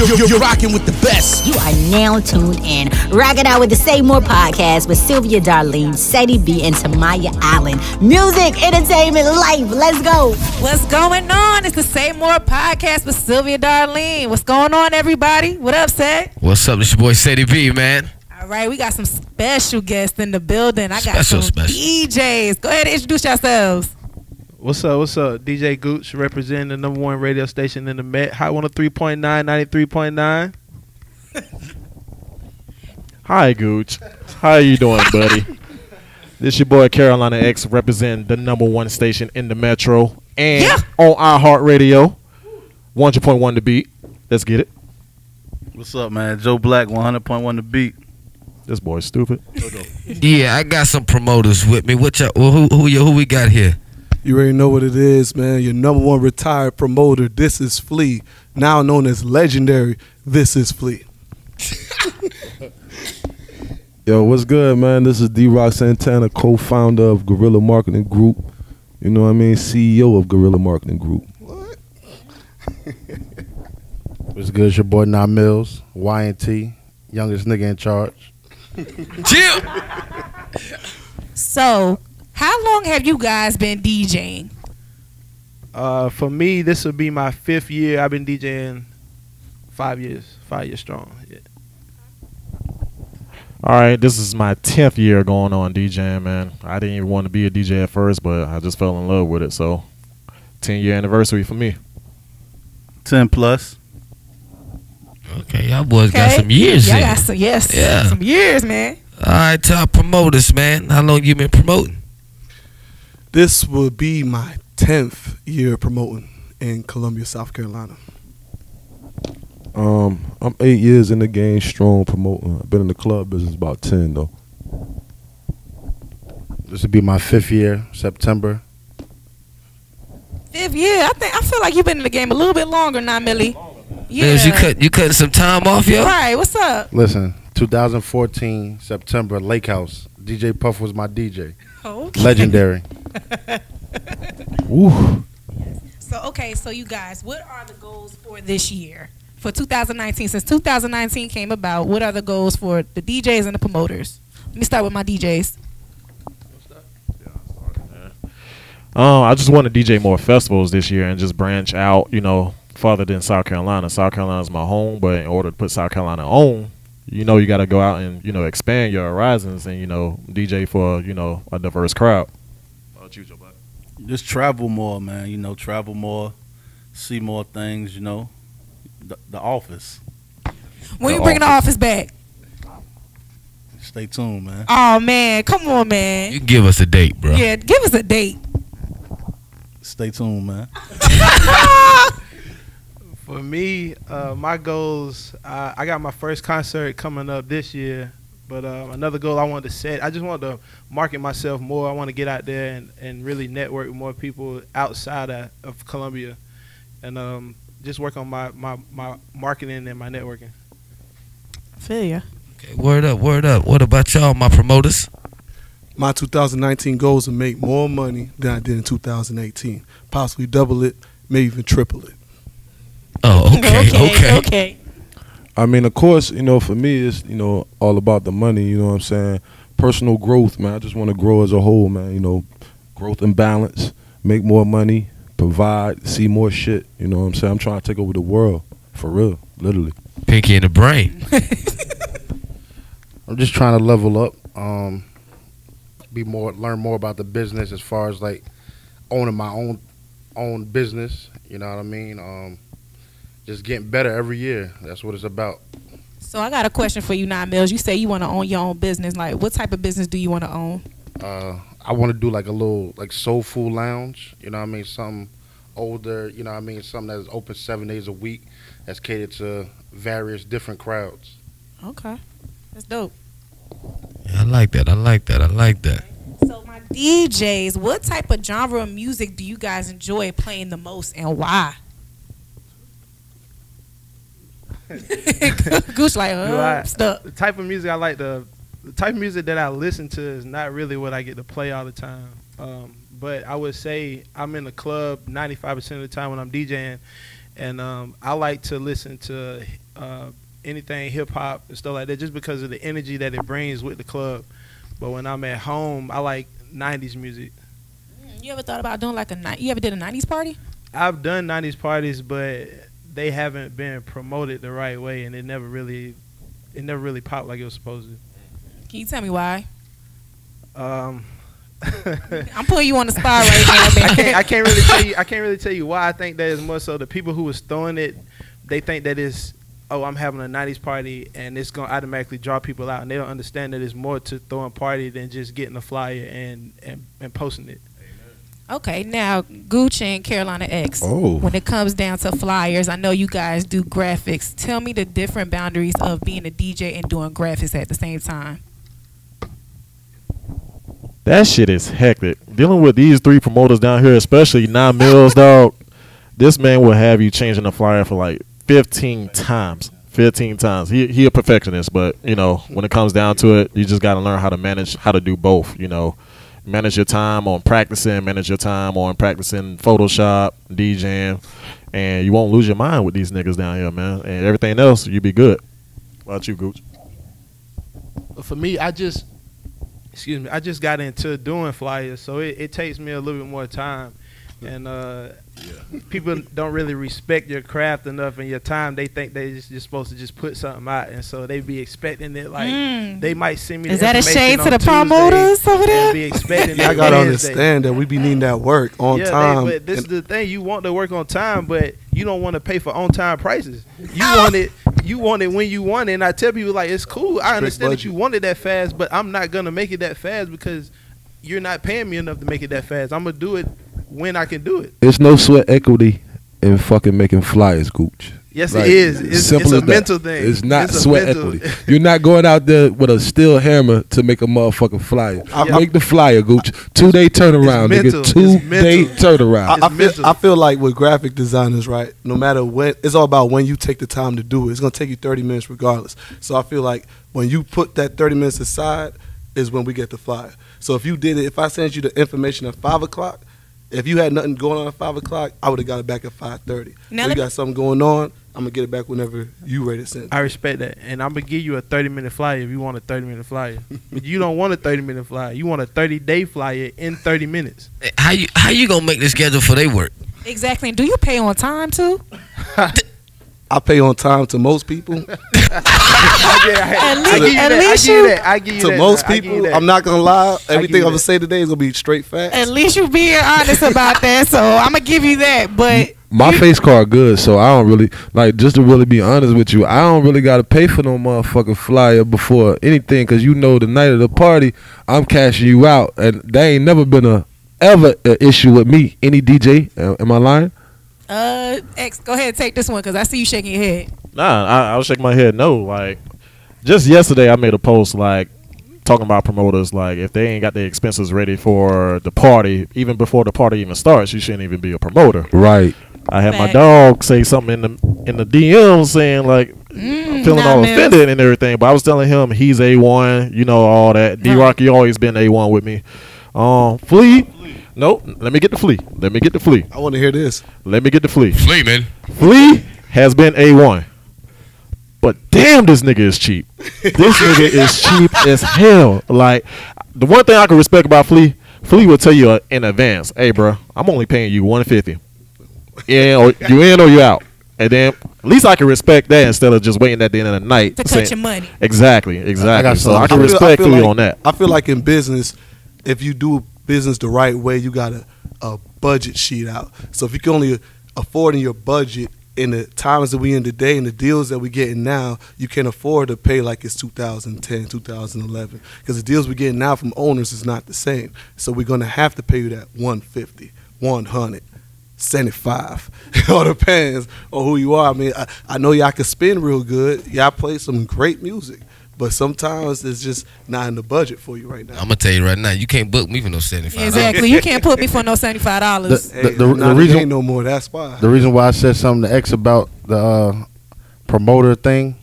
You're rocking with the best. You are now tuned in. Rocking out with the Say More podcast with Sylvia Darlene, Sadie B, and Tamaya Allen. Music, entertainment, life. Let's go. What's going on? It's the Say More podcast with Sylvia Darlene. What's going on, everybody? What up, Sad? What's up? It's your boy Sadie B, man. All right, we got some special guests in the building. I got Special. DJs. Go ahead and introduce yourselves. What's up? DJ Gooch representing the #1 radio station in the Met. Hot 103.9, 93.9. Hi, Gooch. How you doing, buddy? This your boy Carolina X representing the #1 station in the Metro and on iHeartRadio. 100.1 The Beat. Let's get it. What's up, man? Joe Black, 100.1 The Beat. This boy's stupid. Yeah, I got some promoters with me. Who we got here? You already know what it is, man. Your #1 retired promoter, This Is Flea, now known as legendary This Is Flea. Yo, what's good, man? This is D-Roc Santana, co-founder of Guerrilla Marketing Group. You know what I mean? CEO of Guerrilla Marketing Group. What? What's good? It's your boy Nymillz, Y&T, youngest nigga in charge. Chill. So, how long have you guys been DJing? For me, this will be my 5th year. I've been DJing 5 years. 5 years strong. Yeah. All right, this is my 10th year going on DJing, man. I didn't even want to be a DJ at first, but I just fell in love with it. So, 10-year anniversary for me. 10 plus. Okay, y'all boys got some years Y'all in. got some years, man. All right, top promoters, man. How long you been promoting? This will be my 10th year promoting in Columbia, South Carolina. I'm 8 years in the game, strong promoting. I've been in the club business about 10 though. This will be my 5th year, September. 5th year? I feel like you've been in the game a little bit longer now, Millie. Yeah. You cutting some time off, yo? Right, what's up? Listen, 2014, September, Lake House. DJ Puff was my DJ. Okay. Legendary. Woo. So you guys, what are the goals for this year? For 2019, since 2019 came about, what are the goals for the DJs and the promoters? Let me start with my DJs. I just want to DJ more festivals this year and just branch out, farther than South Carolina. South Carolina is my home, but in order to put South Carolina on, you got to go out and, expand your horizons and, DJ for, a diverse crowd. Just travel more, man. Travel more, see more things, The office. When you bringing the office back? Stay tuned, man. Oh, man. Come on, man. You give us a date, bro. Yeah, give us a date. Stay tuned, man. For me, my goals, I got my first concert coming up this year. But another goal I wanted to set, I just wanted to market myself more. I want to get out there and really network with more people outside of Columbia. And just work on my marketing and my networking. I feel ya. Okay, word up. What about y'all, my promoters? My 2019 goals to make more money than I did in 2018. Possibly double it, maybe even triple it. Oh, okay. I mean, of course, for me, it's, all about the money, you know what I'm saying? Personal growth, man. I just want to grow as a whole, man, growth and balance, make more money, provide, see more shit, you know what I'm saying? I'm trying to take over the world, for real, literally. Pinky in the brain. I'm just trying to level up, learn more about the business as far as like owning my own business, you know what I mean? Just getting better every year. That's what it's about. So I got a question for you, Nymillz. You say you want to own your own business. Like, what type of business do you want to own? I want to do like a little like soul food lounge. You know what I mean? Something older. You know what I mean? Something that's open 7 days a week. That's catered to various different crowds. Okay, that's dope. Yeah, I like that. So my DJs, what type of genre of music do you guys enjoy playing the most and why? Gooch like, stuck. The type of music I like, the type of music that I listen to is not really what I get to play all the time. But I would say I'm in the club 95% of the time when I'm DJing, and I like to listen to anything hip hop and stuff like that, just because of the energy that it brings with the club. But when I'm at home, I like 90s music. You ever thought about doing like you ever did a 90s party? I've done 90s parties, but they haven't been promoted the right way, and it never really popped like it was supposed to. Can you tell me why? I'm putting you on the spot right now, man. I can't really tell you why. I think that is more so the people who was throwing it, they think that it's, oh, I'm having a 90s party and it's gonna automatically draw people out, and they don't understand that it's more to throwing a party than just getting a flyer and posting it. Okay, now Gooch and Carolina X. Oh. When it comes down to flyers, I know you guys do graphics. Tell me the different boundaries of being a DJ and doing graphics at the same time. That shit is hectic. Dealing with these 3 promoters down here, especially Nymillz, dog. This man will have you changing the flyer for like 15 times. 15 times. He a perfectionist, but you know, when it comes down to it, you just got to learn how to manage, how to do both, you know. Manage your time on practicing, manage your time on practicing Photoshop, DJing, and you won't lose your mind with these niggas down here, man. And everything else, you be good. What about you, Gooch? For me, I just got into doing flyers, so it takes me a little bit more time. And people don't really respect your craft enough and your time. They think they're supposed to just put something out, and so they be expecting it. Like they might send me. Is that a shade to the promoters over there? Be expecting I gotta understand that we be needing that work on time. But this is the thing: you want to work on time, but you don't want to pay for on time prices. You want it. You want it when you want it. And I tell people like, it's cool. I understand that you want it that fast, but I'm not gonna make it that fast because you're not paying me enough to make it that fast. I'm gonna do it when I can do it. There's no sweat equity in fucking making flyers, Gooch. Yes, like, it is. It's a mental thing. It's not sweat equity. You're not going out there with a steel hammer to make a motherfucking flyer. Make the flyer, Gooch. 2-day turnaround, nigga. 2-day turnaround. I feel like with graphic designers, right, no matter when, it's all about when you take the time to do it. It's going to take you 30 minutes regardless. So I feel like when you put that 30 minutes aside is when we get the flyer. So if you did it, if I sent you the information at 5 o'clock, if you had nothing going on at 5 o'clock, I would have got it back at 5:30. Now you got something going on, I'm going to get it back whenever you ready to send it. I respect that. And I'm going to give you a 30-minute flyer if you want a 30-minute flyer. But you don't want a 30-minute flyer. You want a 30-day flyer in 30 minutes. How you going to make the schedule for their work? Exactly. And do you pay on time, too? I pay on time to most people. I give you to that. Most people, I'm not going to lie. Everything I'm going to say today is going to be straight facts. At least you being honest about that, so I'm going to give you that. But my face card good, so I don't really, like, just to really be honest with you, I don't really got to pay for no motherfucking flyer before anything, because you know the night of the party, I'm cashing you out. And there ain't never been ever an issue with me. Any DJ, am I lying? X, go ahead and take this one because I see you shaking your head. Nah, I was shaking my head. No, like, just yesterday I made a post like talking about promoters. Like, if they ain't got their expenses ready for the party, even before the party even starts, you shouldn't even be a promoter. Right. I had my dog say something in the DM saying like, I'm feeling all offended and everything. But I was telling him he's A1, you know, all that. D-Roc, you always been A1 with me. Flea. Nope. Let me get the Flea. Let me get the Flea. I want to hear this. Let me get the Flea. Flea, man. Flea has been A1. But damn, this nigga is cheap. This nigga is cheap as hell. Like, the one thing I can respect about Flea will tell you in advance, hey, bro, I'm only paying you $150. You in or you out. And then at least I can respect that instead of just waiting at the end of the night to cut your money. Exactly. So I can respect Flea on that. I feel like in business, if you do business the right way, you got a budget sheet out. So if you can only afford in your budget in the times that we in today and the deals that we getting now, you can afford to pay like it's 2010, 2011. Because the deals we getting now from owners is not the same. So we're going to have to pay you that 150, 100, 75. It all depends on who you are. I mean, I know y'all can spin real good. Y'all play some great music. But sometimes it's just not in the budget for you right now. I'm gonna tell you right now, you can't book me for no $75. Exactly, you can't put me for no $75. The reason ain't no more. That's why. The reason why I said something to X about the promoter thing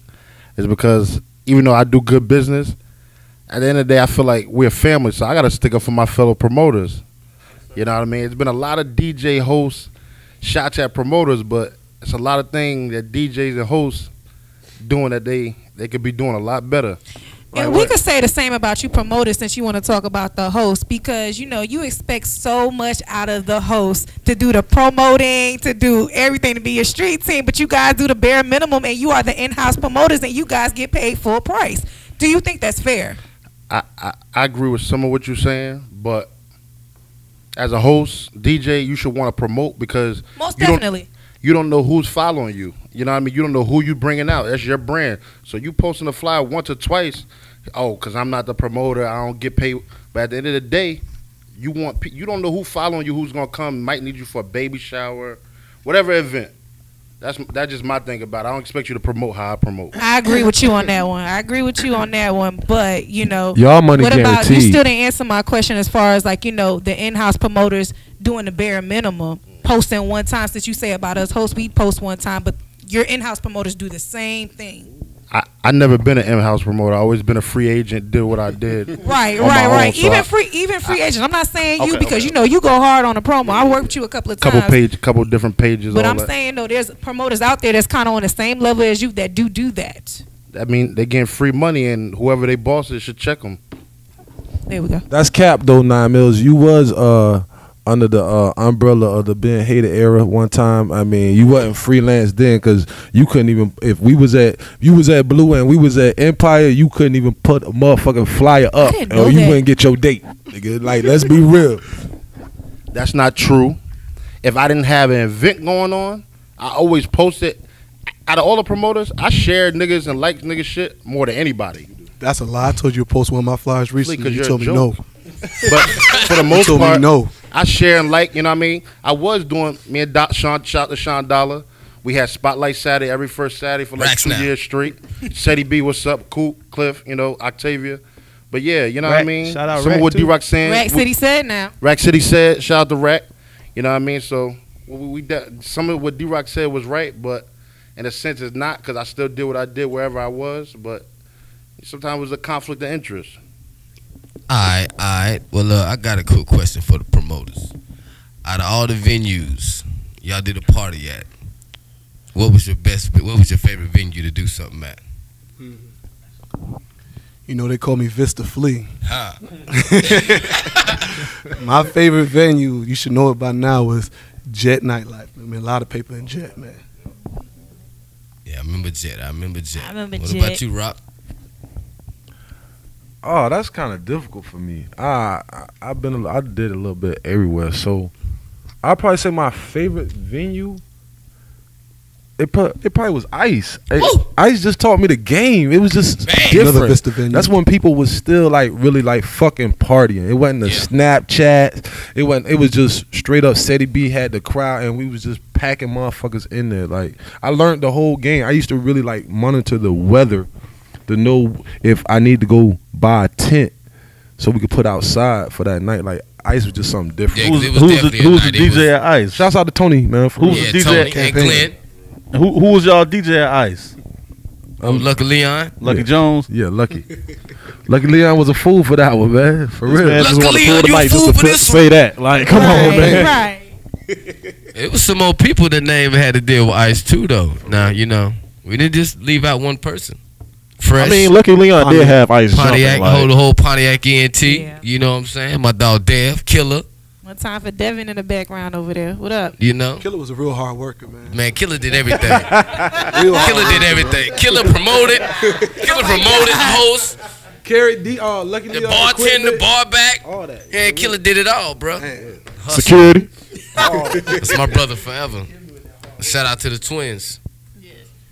is because even though I do good business, at the end of the day, I feel like we're family, so I gotta stick up for my fellow promoters. You know what I mean? It's been a lot of DJ hosts shots at promoters, but it's a lot of things that DJs and hosts doing that they could be doing a lot better. And we could say the same about you promoters, since you want to talk about the host, because you expect so much out of the host to do the promoting, to do everything, to be a street team, but you guys do the bare minimum, and you are the in-house promoters, and you guys get paid full price. Do you think that's fair? I agree with some of what you're saying, but as a host, DJ, you should want to promote, because most definitely. You don't know who's following you. You know what I mean? You don't know who you bringing out. That's your brand. So you posting a flyer once or twice, because I'm not the promoter, I don't get paid. But at the end of the day, you don't know who following you, who's gonna come, might need you for a baby shower, whatever event. That's just my thing about it. I don't expect you to promote how I promote. I agree with you on that one. But y'all money what guaranteed. About you? Still didn't answer my question as far as the in-house promoters doing the bare minimum, posting one time. Since you say about us hosts, we post one time, but your in-house promoters do the same thing. I never been an in-house promoter. I always been a free agent. Did what I did. Right. So Even free agent. I'm not saying you because you go hard on the promo. I worked with you a couple of times. Couple different pages. But I'm saying though, there's promoters out there that's kind of on the same level as you that do that. I mean, they getting free money, and whoever they bosses should check them. There we go. That's cap though, Nymillz. You was under the umbrella of the Ben Hater era one time. I mean, you wasn't freelance then because you couldn't even, if you was at Blue and we was at Empire, you couldn't even put a motherfucking flyer up or you wouldn't get your date. Nigga, like, let's be real. That's not true. If I didn't have an event going on, I always posted. Out of all the promoters, I shared niggas and liked niggas shit more than anybody. That's a lie. I told you to post one of my flyers recently. You told me no. But for the most part, no. I share and like, you know what I mean? I was doing, me and Sean, shout out to Sean Dollar. We had Spotlight Saturday every first Saturday for like 2 years straight. Seti B, what's up? Cool, Cliff, Octavia. But yeah, you know what I mean? Shout out some of what D-Roc saying. Rack City said now. Rack City said, shout out to Rack. You know what I mean? So some of what D-Roc said was right, but in a sense it's not, because I still did what I did wherever I was, but sometimes it was a conflict of interest. All right. Well, look, I got a quick question for the promoters. Out of all the venues y'all did a party at, what was your favorite venue to do something at? They call me Vista Flea. Huh. My favorite venue, you should know it by now, was Jet Nightlife. I mean, a lot of paper in Jet, man. Yeah, I remember Jet. What Jet. about you, Rock? Oh, that's kind of difficult for me. I did a little bit everywhere, so I'd probably say my favorite venue. It probably was Ice. Ice just taught me the game. It was just different. Another Vista venue. That's when people was still really fucking partying. It wasn't the Snapchat. It was just straight up. Seti B had the crowd, and we was just packing motherfuckers in there. Like, I learned the whole game. I used to really monitor the weather to know if I need to go buy a tent so we could put outside for that night. Like, Ice was just something different. Who's the DJ at Ice? Shouts out to Tony, man. Who's the DJ Tony at and Glenn? Who was y'all DJ at Ice? Lucky Leon. Lucky Jones? Yeah, Lucky. Lucky Leon was a fool for that one, man. For real. Man, just want to Leon, pull the you mic fool just for to this say that. Like, come on, man. Right. It was some more people that name had to deal with Ice too, though. Now, we didn't just leave out one person. Fresh. I mean, Lucky Leon did have Ice Pontiac, jumping, the whole Pontiac ENT. Yeah. You know what I'm saying? My dog Dev, Killer. One time for Devin in the background over there. What up? Killer was a real hard worker, man. Man, Killer did everything. Killer did everything. Killer promoted. Host. Carried Lucky The Leon bartender, bar back. all that. Yeah, Killer did it all, bro. Security. That's my brother forever. Shout out to the twins.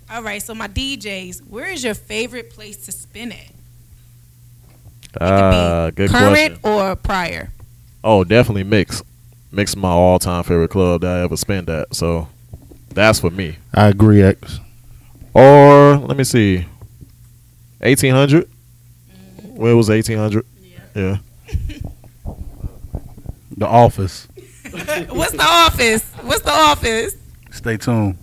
All right, so my DJs, where is your favorite place to spin at? Good Current question. or prior? Oh, definitely Mix. Mix is my all-time favorite club that I ever spent at. So that's for me. I agree, X. Or let me see, 1800. Where was 1800? Yeah. The Office. What's the office? Stay tuned.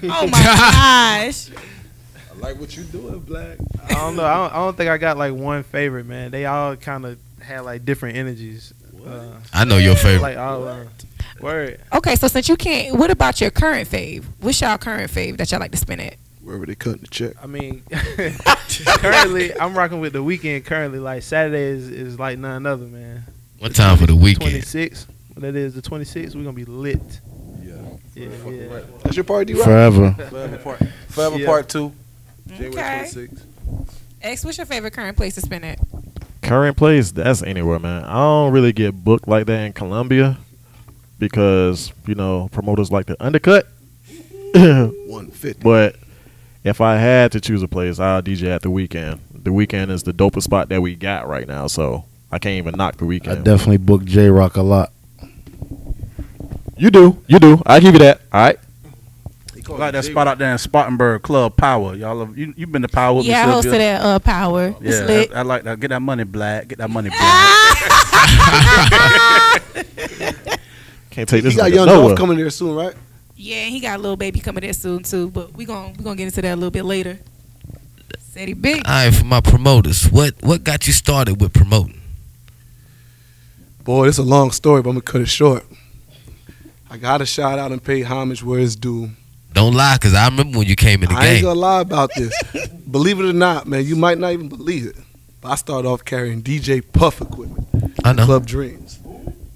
Oh my gosh. I like what you doing, Black. I don't know. I don't think I got one favorite, man. They all kind of had different energies. I know your favorite. Word. Okay, so since you can't, what about your current fave? What's y'all current fave that y'all like to spin at? Wherever they cutting the check. I mean, currently I'm rocking with the weekend. Currently, like Saturday is like none other, man. What time for the weekend? 26. That is the 26th. We're gonna be lit. Yeah. That's your party, D-Roc? Forever. Forever Yeah. Part 2. Okay. January 26th. X, what's your favorite current place to spin at? Current place, that's anywhere, man. I don't really get booked like that in Columbia because, you know, promoters like to undercut. 150. But if I had to choose a place, I'll DJ at the weekend. The weekend is the dopest spot that we got right now, so I can't even knock the I weekend. definitely book J-Roc a lot. You do. I give you that. All right. Like that spot out there in Spartanburg, Club Power. Y'all have, you been to Power with Yeah, I me, hosted Sylvia? at Power. It's Yeah, lit. I like that. Get that money, Black. Get that money, Black. Can't take this He got nigga Young nowhere. Dolph coming there soon, right? Yeah, and he got a little baby coming there soon too, but we gonna get into that a little bit later. Said he big. All right, for my promoters, what got you started with promoting? Boy, it's a long story, but I'm going to cut it short. I got to shout out and pay homage where it's due. Don't lie, because I remember when you came in the I ain't game. going to lie about this. Believe it or not, man, you might not even believe it. But I started off carrying DJ Puff equipment. I know. Club Dreams.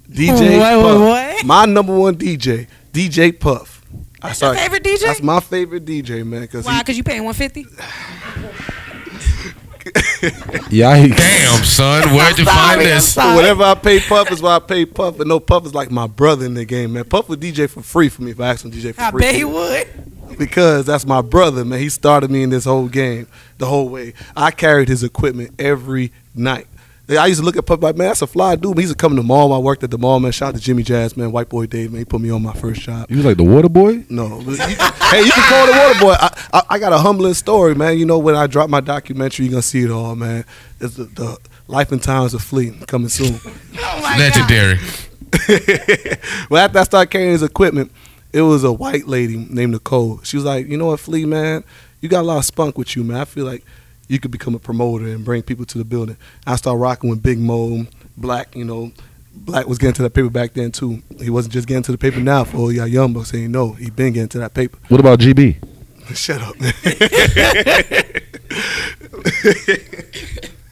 DJ Puff. What? My number one DJ, DJ Puff. That's your favorite DJ? That's my favorite DJ, man. Why? Because you paying $150? Yikes. Damn, son, where'd you find this? Whatever I pay Puff is what I pay Puff. And no, Puff is like my brother in the game, man. Puff would DJ for free for me if I asked him to DJ for I free. bet he would. Because that's my brother, man. He started me in this whole game the whole way. I carried his equipment every night. I used to look at Puff like, man, that's a fly dude. He used to come to the mall. I worked at the mall, man. Shout out to Jimmy Jazz, man. White boy Dave, man. He put me on my first job. You was like the water boy? No. Hey, you can call the water boy. I got a humbling story, man. You know, when I drop my documentary, you're going to see it all, man. It's the Life and Times of Flea coming soon. Oh my Legendary. Well, after I started carrying his equipment, it was a white lady named Nicole. She was like, you know what, Flea, man? You got a lot of spunk with you, man. I feel like you could become a promoter and bring people to the building. I started rocking with Big Mo, Black, you know. Black was getting to that paper back then, too. He wasn't just getting to the paper now for all y'all young bucks saying no. He been getting to that paper. What about GB? Shut up, man.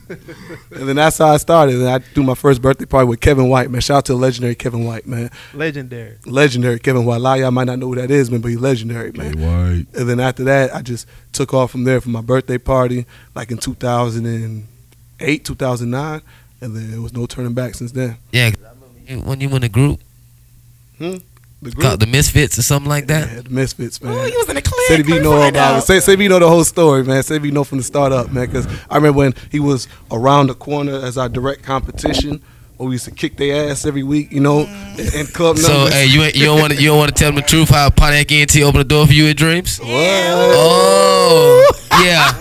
And then that's how I started. And I threw my first birthday party with Kevin White, man. Shout out to the legendary Kevin White, man. Legendary. Legendary Kevin White. A lot of y'all might not know who that is, man, but he's legendary, man. White. And then after that, I just took off from there for my birthday party, like in 2008, 2009. And then there was no turning back since then. Yeah, 'cause I remember when you were in the group, The called the Misfits or something like that. Yeah, the Misfits, man. Oh, you was in the clique. Say if you know about it. Say if you know the whole story, man. Say if you know from the start up, man. Because I remember when he was around the corner as our direct competition, where we used to kick their ass every week, you know, in club numbers. So, hey, you don't want to tell them the truth how Pontiac ENT opened the door for you at Dreams? What? Oh, yeah.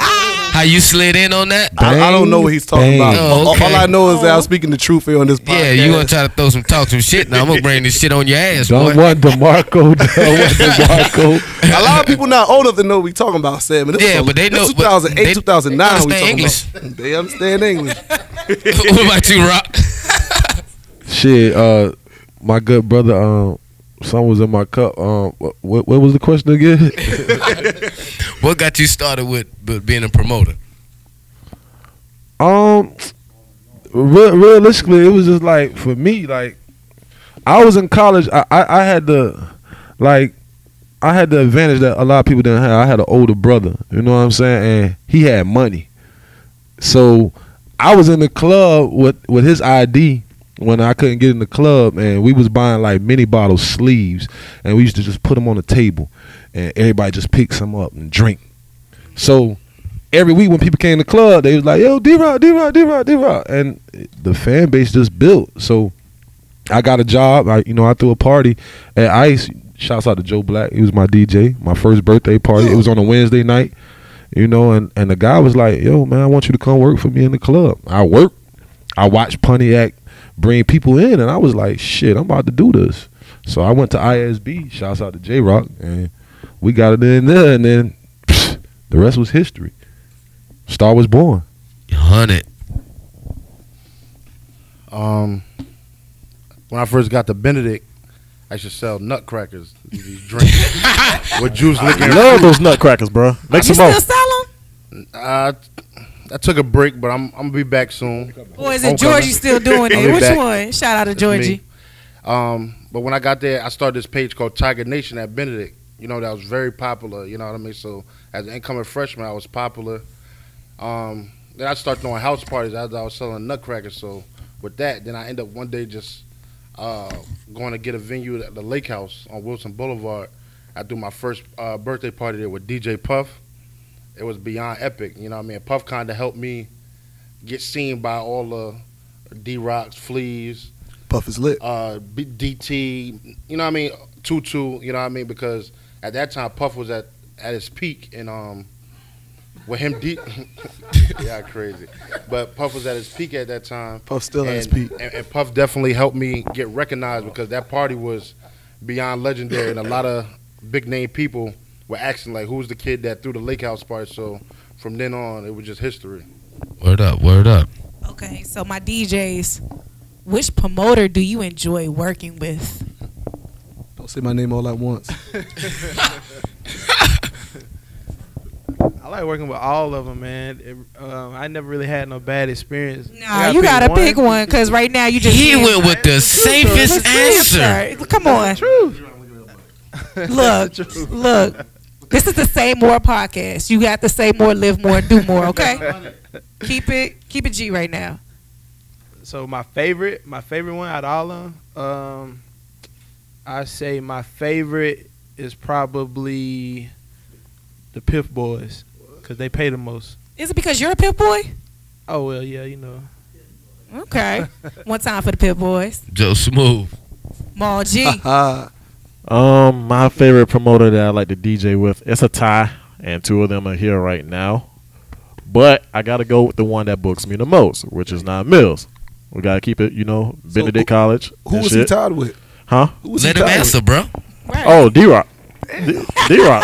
How you slid in on that? I don't know what he's talking about. Oh, okay. All I know is that I'm speaking the truth here on this podcast. Yeah, you want to try to talk some shit now. I'm going to bring this shit on your ass, Don't boy. want DeMarco. Don't want DeMarco. A lot of people not old enough to know what we talking about, Sam. And this Yeah, was, but they this know- 2008, they 2009 we understand talking English. about. They understand English. What about you, Rock? Shit, my good brother, son was in my cup. What was the question again? What got you started with being a promoter? Realistically, it was just like, for me, like, I was in college. I had the advantage that a lot of people didn't have. I had an older brother, you know what I'm saying, and he had money. So I was in the club with his ID when I couldn't get in the club, and we was buying like mini bottle sleeves, and we used to just put them on the table, and everybody just pick some up and drink. So every week when people came to the club, they was like, yo, D-Roc, D-Roc, D-Roc, D-Roc. And the fan base just built. So I got a job. I threw a party at ICE. Shouts out to Joe Black. He was my DJ. My first birthday party. It was on a Wednesday night. And the guy was like, yo, man, I want you to come work for me in the club. I worked. I watched Pontiac bring people in, and I was like, shit, I'm about to do this. So I went to ISB. Shouts out to J-Roc. And we got it in there, and then the rest was history. Star was born. 100. When I first got to Benedict, I should sell nutcrackers. These drinks with juice licking. Love those nutcrackers, bro. Make You some more. still sell them? I took a break, but I'm gonna be back soon. Or is it Georgie still doing I'll it? be Which back. one? Shout out to It's Georgie. me. But when I got there, I started this page called Tiger Nation at Benedict. You know, that was very popular. You know what I mean? So as an incoming freshman, I was popular. Then I started throwing house parties as I was selling nutcrackers. So with that, then I ended up one day just going to get a venue at the Lake House on Wilson Boulevard. I threw my first birthday party there with DJ Puff. It was beyond epic. You know what I mean? Puff kind of helped me get seen by all the D-Rocs, Fleas, Puff is lit. DT, you know what I mean? Tutu, you know what I mean? Because at that time, Puff was at his peak, and with him, yeah, crazy. But Puff was at his peak at that time. Puff still at his peak. And Puff definitely helped me get recognized because that party was beyond legendary, and a lot of big name people were asking like, "Who's the kid that threw the Lake House party?" So from then on, it was just history. Word up, word up. Okay, so my DJs, which promoter do you enjoy working with? Don't say my name all at once. I like working with all of them, man. I never really had no bad experience. Nah, you gotta pick one because right now you just He went with the safest answer. Come on, look. This is the Say More podcast. You got to say more, live more, do more. Okay, keep it G right now. So my favorite one out of all of them, I say my favorite is probably the Piff Boys because they pay the most. Is it because you're a Pip boy? Oh well, yeah, you know. Okay, one time for the Pip Boys. Joe Smooth. Maul G. My favorite promoter that I like to DJ with, it's a tie, and two of them are here right now. But I gotta go with the one that books me the most, which is Nymillz. We gotta keep it, Benedict College. Who was he tied with? Huh? Let him answer, bro. Right. Oh, D-Roc. D-Roc.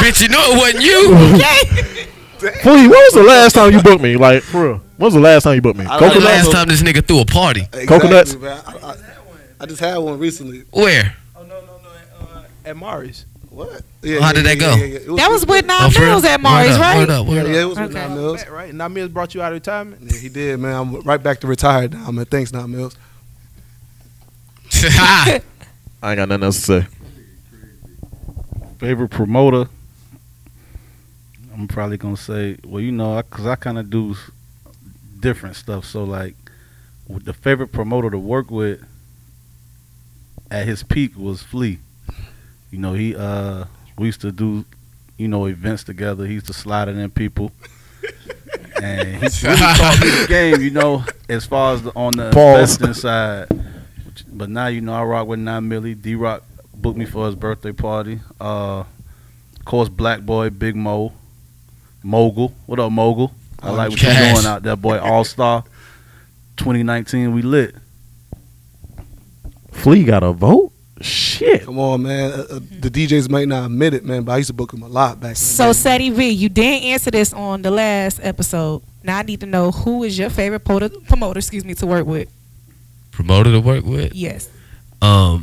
Bitch, you know it wasn't you. Please, when was the last time you booked me? Like, for real. When was the last time you booked me? When the last time this nigga threw a party? Exactly, Coconuts? man. I just had one recently. Where? Oh no, at Mari's. What? How did that go? That was with Nymillz at Mari's, right? Word up, word up. Yeah, it was with Okay. Nymillz. Right, Nymillz brought you out of retirement. Yeah, he did, man. I'm right back to retired now, man. Thanks, Nymillz. I ain't got nothing else to say. Favorite promoter? I'm probably gonna say, because I kind of do different stuff. So like, the favorite promoter to work with at his peak was Flea. He we used to do events together. He used to slide it in people, and he really taught me the game. As far as on the investing side. But now I rock with Nymillz. D-Roc booked me for his birthday party. Of course, Black Boy, Big Mo, Mogul. What up, Mogul? I like what you're doing out there, boy. All Star 2019, we lit. Flea got a vote? Shit. Come on, man. The DJs might not admit it, man, but I used to book him a lot back then. So, Sadie V, you didn't answer this on the last episode. Now I need to know who is your favorite promoter, to work with. Promoter to work with? Yes. I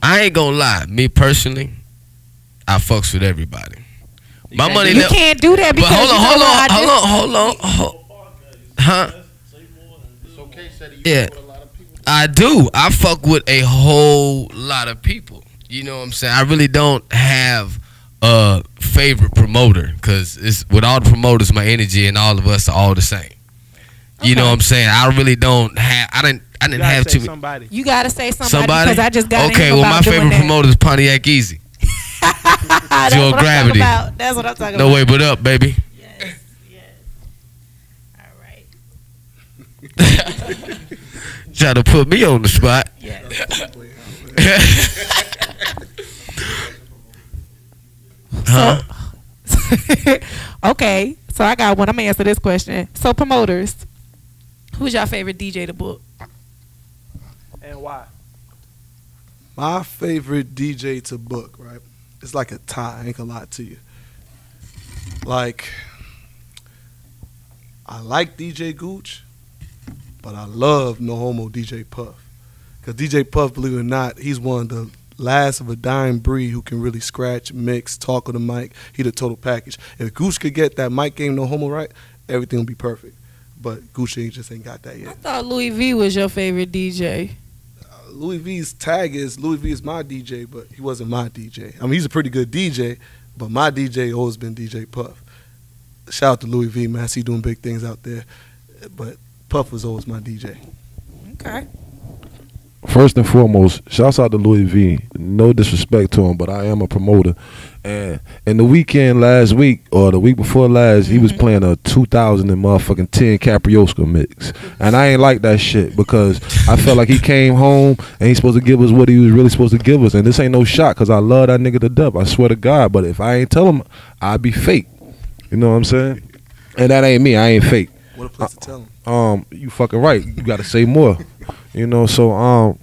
ain't gonna lie. Me personally, I fucks with everybody. My money. You can't do that because Hold on. Huh? Yeah. I do. I fuck with a whole lot of people. You know what I'm saying? I really don't have a favorite promoter because it's with all the promoters, my energy and all of us are all the same. You know what I'm saying? I really don't have. I didn't have too. Somebody. You gotta say somebody because I just got. Okay, well my favorite promoter is Pontiac Easy. Zero Gravity. That's what I'm talking about. No way but up, baby. Yes. All right. Try to put me on the spot. Yes. Huh? Okay, so I got one. I'm gonna answer this question. So promoters, who's your favorite DJ to book? And why? My favorite DJ to book, right? It's like a tie. I ain't gonna lie to you. Like, I like DJ Gooch, but I love No Homo DJ Puff. Because DJ Puff, believe it or not, he's one of the last of a dying breed who can really scratch, mix, talk on the mic. He the total package. If Gooch could get that mic game no homo right, everything would be perfect. But Gooch just ain't got that I yet. thought Louis V was your favorite DJ. Louis V's tag is Louis V is my DJ, but he wasn't my DJ. I mean, he's a pretty good DJ, but my DJ always been DJ Puff. Shout out to Louis V, man. I see doing big things out there. But Puff was always my DJ. Okay. First and foremost, shouts out to Louis V. No disrespect to him, but I am a promoter. And in the weekend last week, or the week before last, he was playing a 2010 Caprioska mix. And I ain't like that shit because I felt like he came home and he's supposed to give us what he was really supposed to give us. And this ain't no shot because I love that nigga to death. I swear to God. But if I ain't tell him, I'd be fake. You know what I'm saying? And that ain't me. I ain't fake. What a place to tell him. You fucking right. You got to say more. You know, so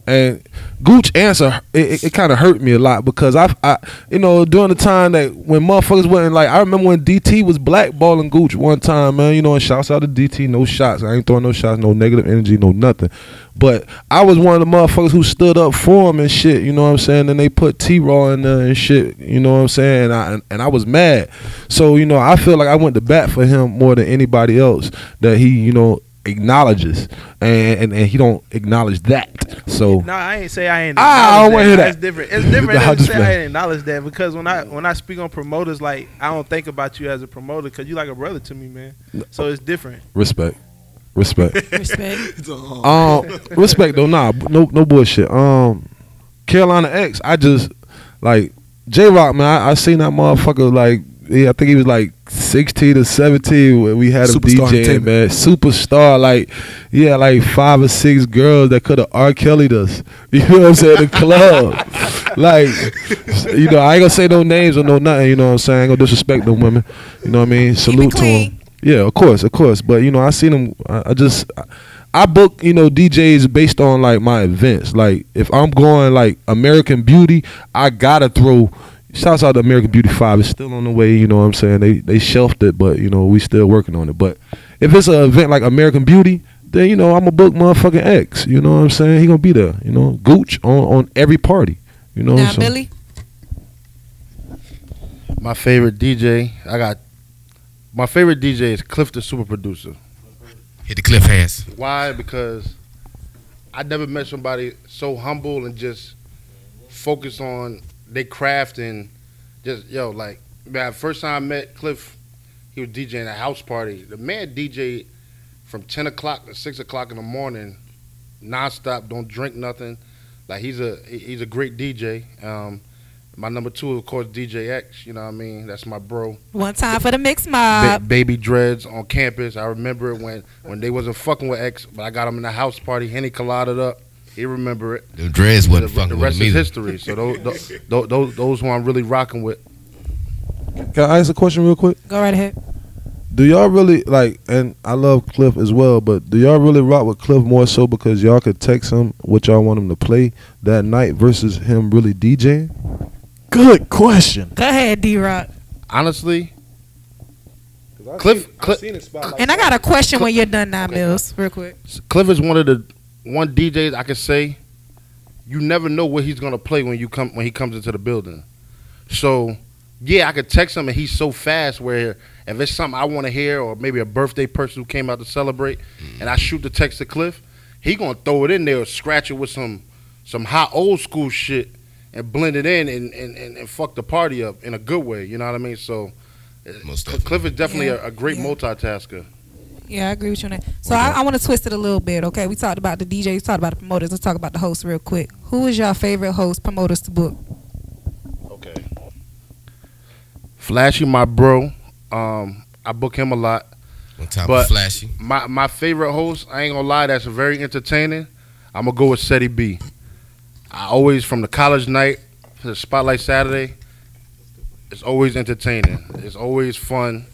and Gooch answer it kind of hurt me a lot because I you know, during the time that when motherfuckers wasn't like, I remember when DT was blackballing Gooch one time, man, you know, and shouts out to DT, no shots, I ain't throwing no shots, no negative energy, no nothing, but I was one of the motherfuckers who stood up for him and shit, you know what I'm saying, and they put T-Raw in there and shit, you know what I'm saying, and I was mad, so, you know, I feel like I went to bat for him more than anybody else that he, you know, acknowledges and he don't acknowledge that. So no, I ain't say I ain't. I don't want to hear that. It's different. It's different than to say I ain't acknowledge that because when I speak on promoters, like I don't think about you as a promoter because you like a brother to me, man. So it's different. Respect. Respect. Respect though. Nah, no bullshit. Carolina X. I just like D-Roc, man. I seen that motherfucker like. Yeah, I think he was like 16 or 17 when we had him DJing, man. Superstar, like, yeah, like 5 or 6 girls that could have R. Kelly'd us. You know what I'm saying? The club. Like, you know, I ain't gonna say no names or no nothing, you know what I'm saying? I ain't gonna disrespect them women. You know what I mean? Salute to them. Yeah, of course. But, you know, I seen him, I book, you know, DJs based on, like, my events. Like, if I'm going, like, American Beauty, I gotta throw. Shouts out to American Beauty 5. It's still on the way, you know what I'm saying? They shelved it, but, you know, we still working on it. But if it's an event like American Beauty, then, you know, I'm going to book motherfucking X. You know what I'm saying? He going to be there, you know? Gooch on every party, you know? Now, Billy? My favorite DJ, my favorite DJ is Cliff the Super Producer. Hit the Cliff hands. Why? Because I never met somebody so humble and just focus on they craft and just, like, man, first time I met Cliff, he was DJing a house party. The man DJ from 10 o'clock to 6 o'clock in the morning, nonstop, don't drink nothing. Like, he's a great DJ. My number 2, of course, DJ X, you know what I mean? That's my bro. One time for the mix mob. Baby Dreads on campus. I remember it when they wasn't fucking with X, but I got him in the house party. Henny collided up. He remember it. The dreads wasn't fucking with the rest me is either. history. So those who I'm really rocking with. Can I ask a question real quick? Go right ahead. Do y'all really, like, and I love Cliff as well, but do y'all really rock with Cliff more so because y'all could text him what y'all want him to play that night versus him really DJing? Good question. Go ahead, D-Roc. Honestly, Cliff, and I got a question when you're done now, Nymillz, real quick. Cliff is one DJs I can say you never know what he's gonna play when he comes into the building. So yeah, I could text him and he's so fast where if it's something I want to hear or maybe a birthday person who came out to celebrate and I shoot the text to Cliff, he gonna throw it in there or scratch it with some hot old school shit and blend it in and fuck the party up in a good way. You know what I mean? So Cliff is definitely a great multitasker. Yeah, I agree with you on that. So I want to twist it a little bit, okay? We talked about the DJs, we talked about the promoters. Let's talk about the hosts real quick. Who is your favorite host, promoters to book? Okay. Flashy, my bro. I book him a lot. On top of Flashy. My favorite host, I ain't gonna lie, that's very entertaining. I'm gonna go with Seti B. I always, from the college night to the Spotlight Saturday, it's always entertaining. It's always fun.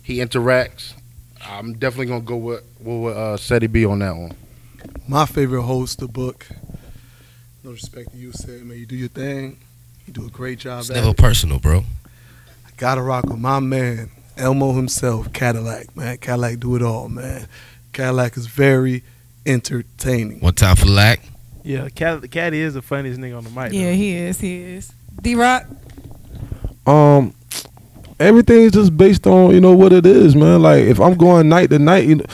He interacts. I'm definitely gonna go with Seti B on that one. My favorite host to book. No respect to you, Seti, man. You do your thing. You do a great job. It's never personal, bro. I gotta rock with my man, Elmo himself, Cadillac, man. Cadillac do it all, man. Cadillac is very entertaining. One time for Lack. Yeah, Caddy is the funniest nigga on the mic. Yeah, though. he is. He is. D-Roc. Everything's just based on, you know, what it is, man. Like, if I'm going night to night, you know,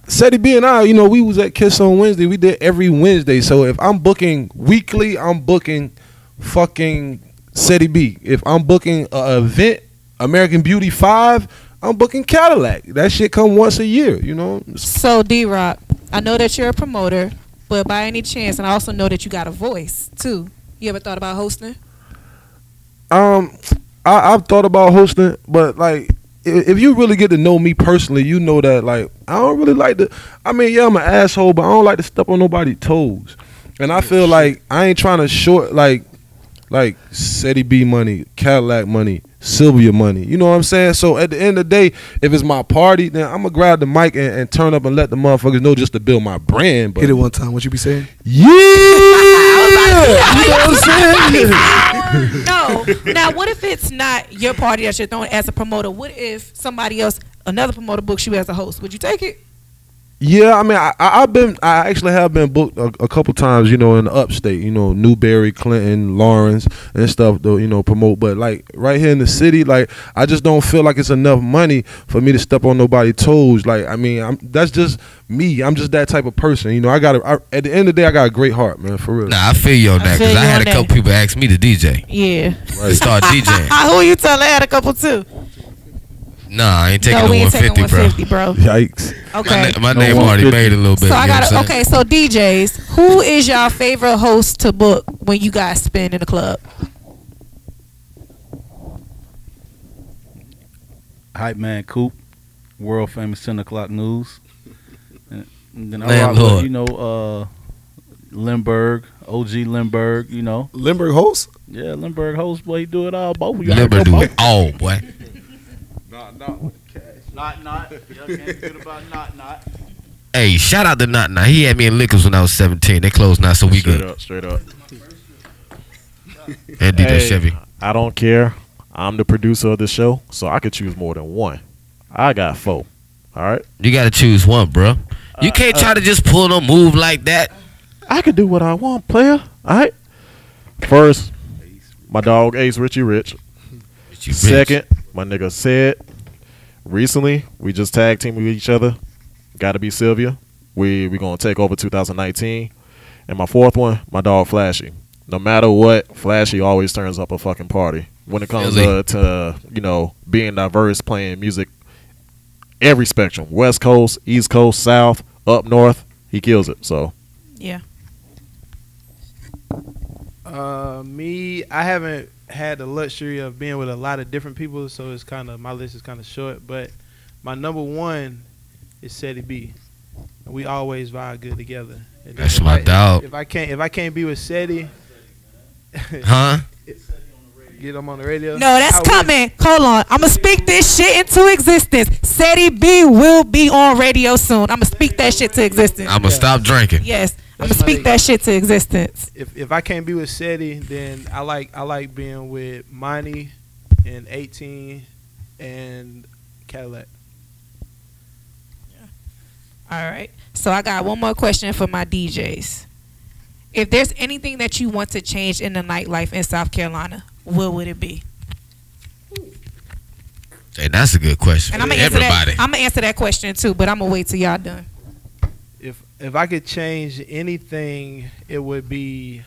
Seti B and I, you know, we was at Kiss on Wednesday. We did every Wednesday. So if I'm booking weekly, I'm booking fucking Seti B. If I'm booking an event, American Beauty 5, I'm booking Cadillac. That shit come once a year, you know. So D-Roc, I know that you're a promoter, but by any chance, and I also know that you got a voice too. You ever thought about hosting? I've thought about hosting, but like, if you really get to know me personally, you know that like I don't really like to. I mean, yeah, I'm an asshole, but I don't like to step on nobody's toes. And I feel like I ain't trying to short like Seti B money, Cadillac money, Sylvia money. You know what I'm saying? So at the end of the day, if it's my party, then I'm gonna grab the mic and turn up and let the motherfuckers know just to build my brand. But Hit it one time. What you be saying? yeah, you know what I'm saying? No. Now, what if it's not your party that you're throwing as a promoter? What if somebody else, another promoter, books you as a host? Would you take it? Yeah, I mean, I actually have been booked a couple times, you know, in the upstate, you know, Newberry, Clinton, Lawrence, and stuff, to, you know, promote. But like right here in the city, like I just don't feel like it's enough money for me to step on nobody's toes. Like, I mean, that's just me. I'm just that type of person, you know. At the end of the day, I got a great heart, man, for real. Nah, I feel you on that because I had a couple people ask me to DJ. Yeah. Right. Start DJing. Who you telling? I had a couple too. Nah, I ain't taking No, no we ain't 150, taking 150, bro. Yikes. Okay. My name already made a little bit. So I you know got what I'm okay. So DJs, who is your favorite host to book when you guys spin in the club? Hype Man Coop, world famous 10 o'clock news. And then I Man, rock with, Lord. you know, Lindbergh, OG Lindbergh, you know. Lindbergh host? Yeah, Lindbergh host, boy, he do it all. Both of you Lindbergh do it all, boy. Not. Y'all can't forget about not. Hey, shout out to Not Now. He had me in Liquors when I was 17. They closed now, so we good. Straight up. And DJ Chevy. I don't care. I'm the producer of the show, so I could choose more than one. I got 4. All right. You got to choose one, bro. You can't try to just pull no move like that. I could do what I want, player. All right. First, my dog Ace Richie Rich. Second, my nigga Said. Recently, we just tag teamed with each other. Gotta be Sylvia. We gonna take over 2019. And my fourth one, my dog Flashy. No matter what, Flashy always turns up a fucking party when it comes to you know, being diverse, playing music, every spectrum, West Coast, East Coast, South, up north. He kills it. So yeah. Me, I haven't had the luxury of being with a lot of different people, so it's kind of, my list is kind of short. But my number one is Seti B. And we always vibe good together. And That's my dog. If I can't be with Seti, Huh? get him on the radio. No, that's coming. Hold on. I'm going to speak this shit into existence. Seti B will be on radio soon. I'm going to speak that shit to existence. I'm going to stop drinking. Yes. I'm going to speak that shit to existence. If I can't be with Seti, then I like being with Monty and 18 and Cadillac. All right. So I got one more question for my DJs. If there's anything that you want to change in the nightlife in South Carolina, what would it be? Hey, that's a good question. And I'm gonna answer that question too, but I'm gonna wait till y'all done. If I could change anything, it would be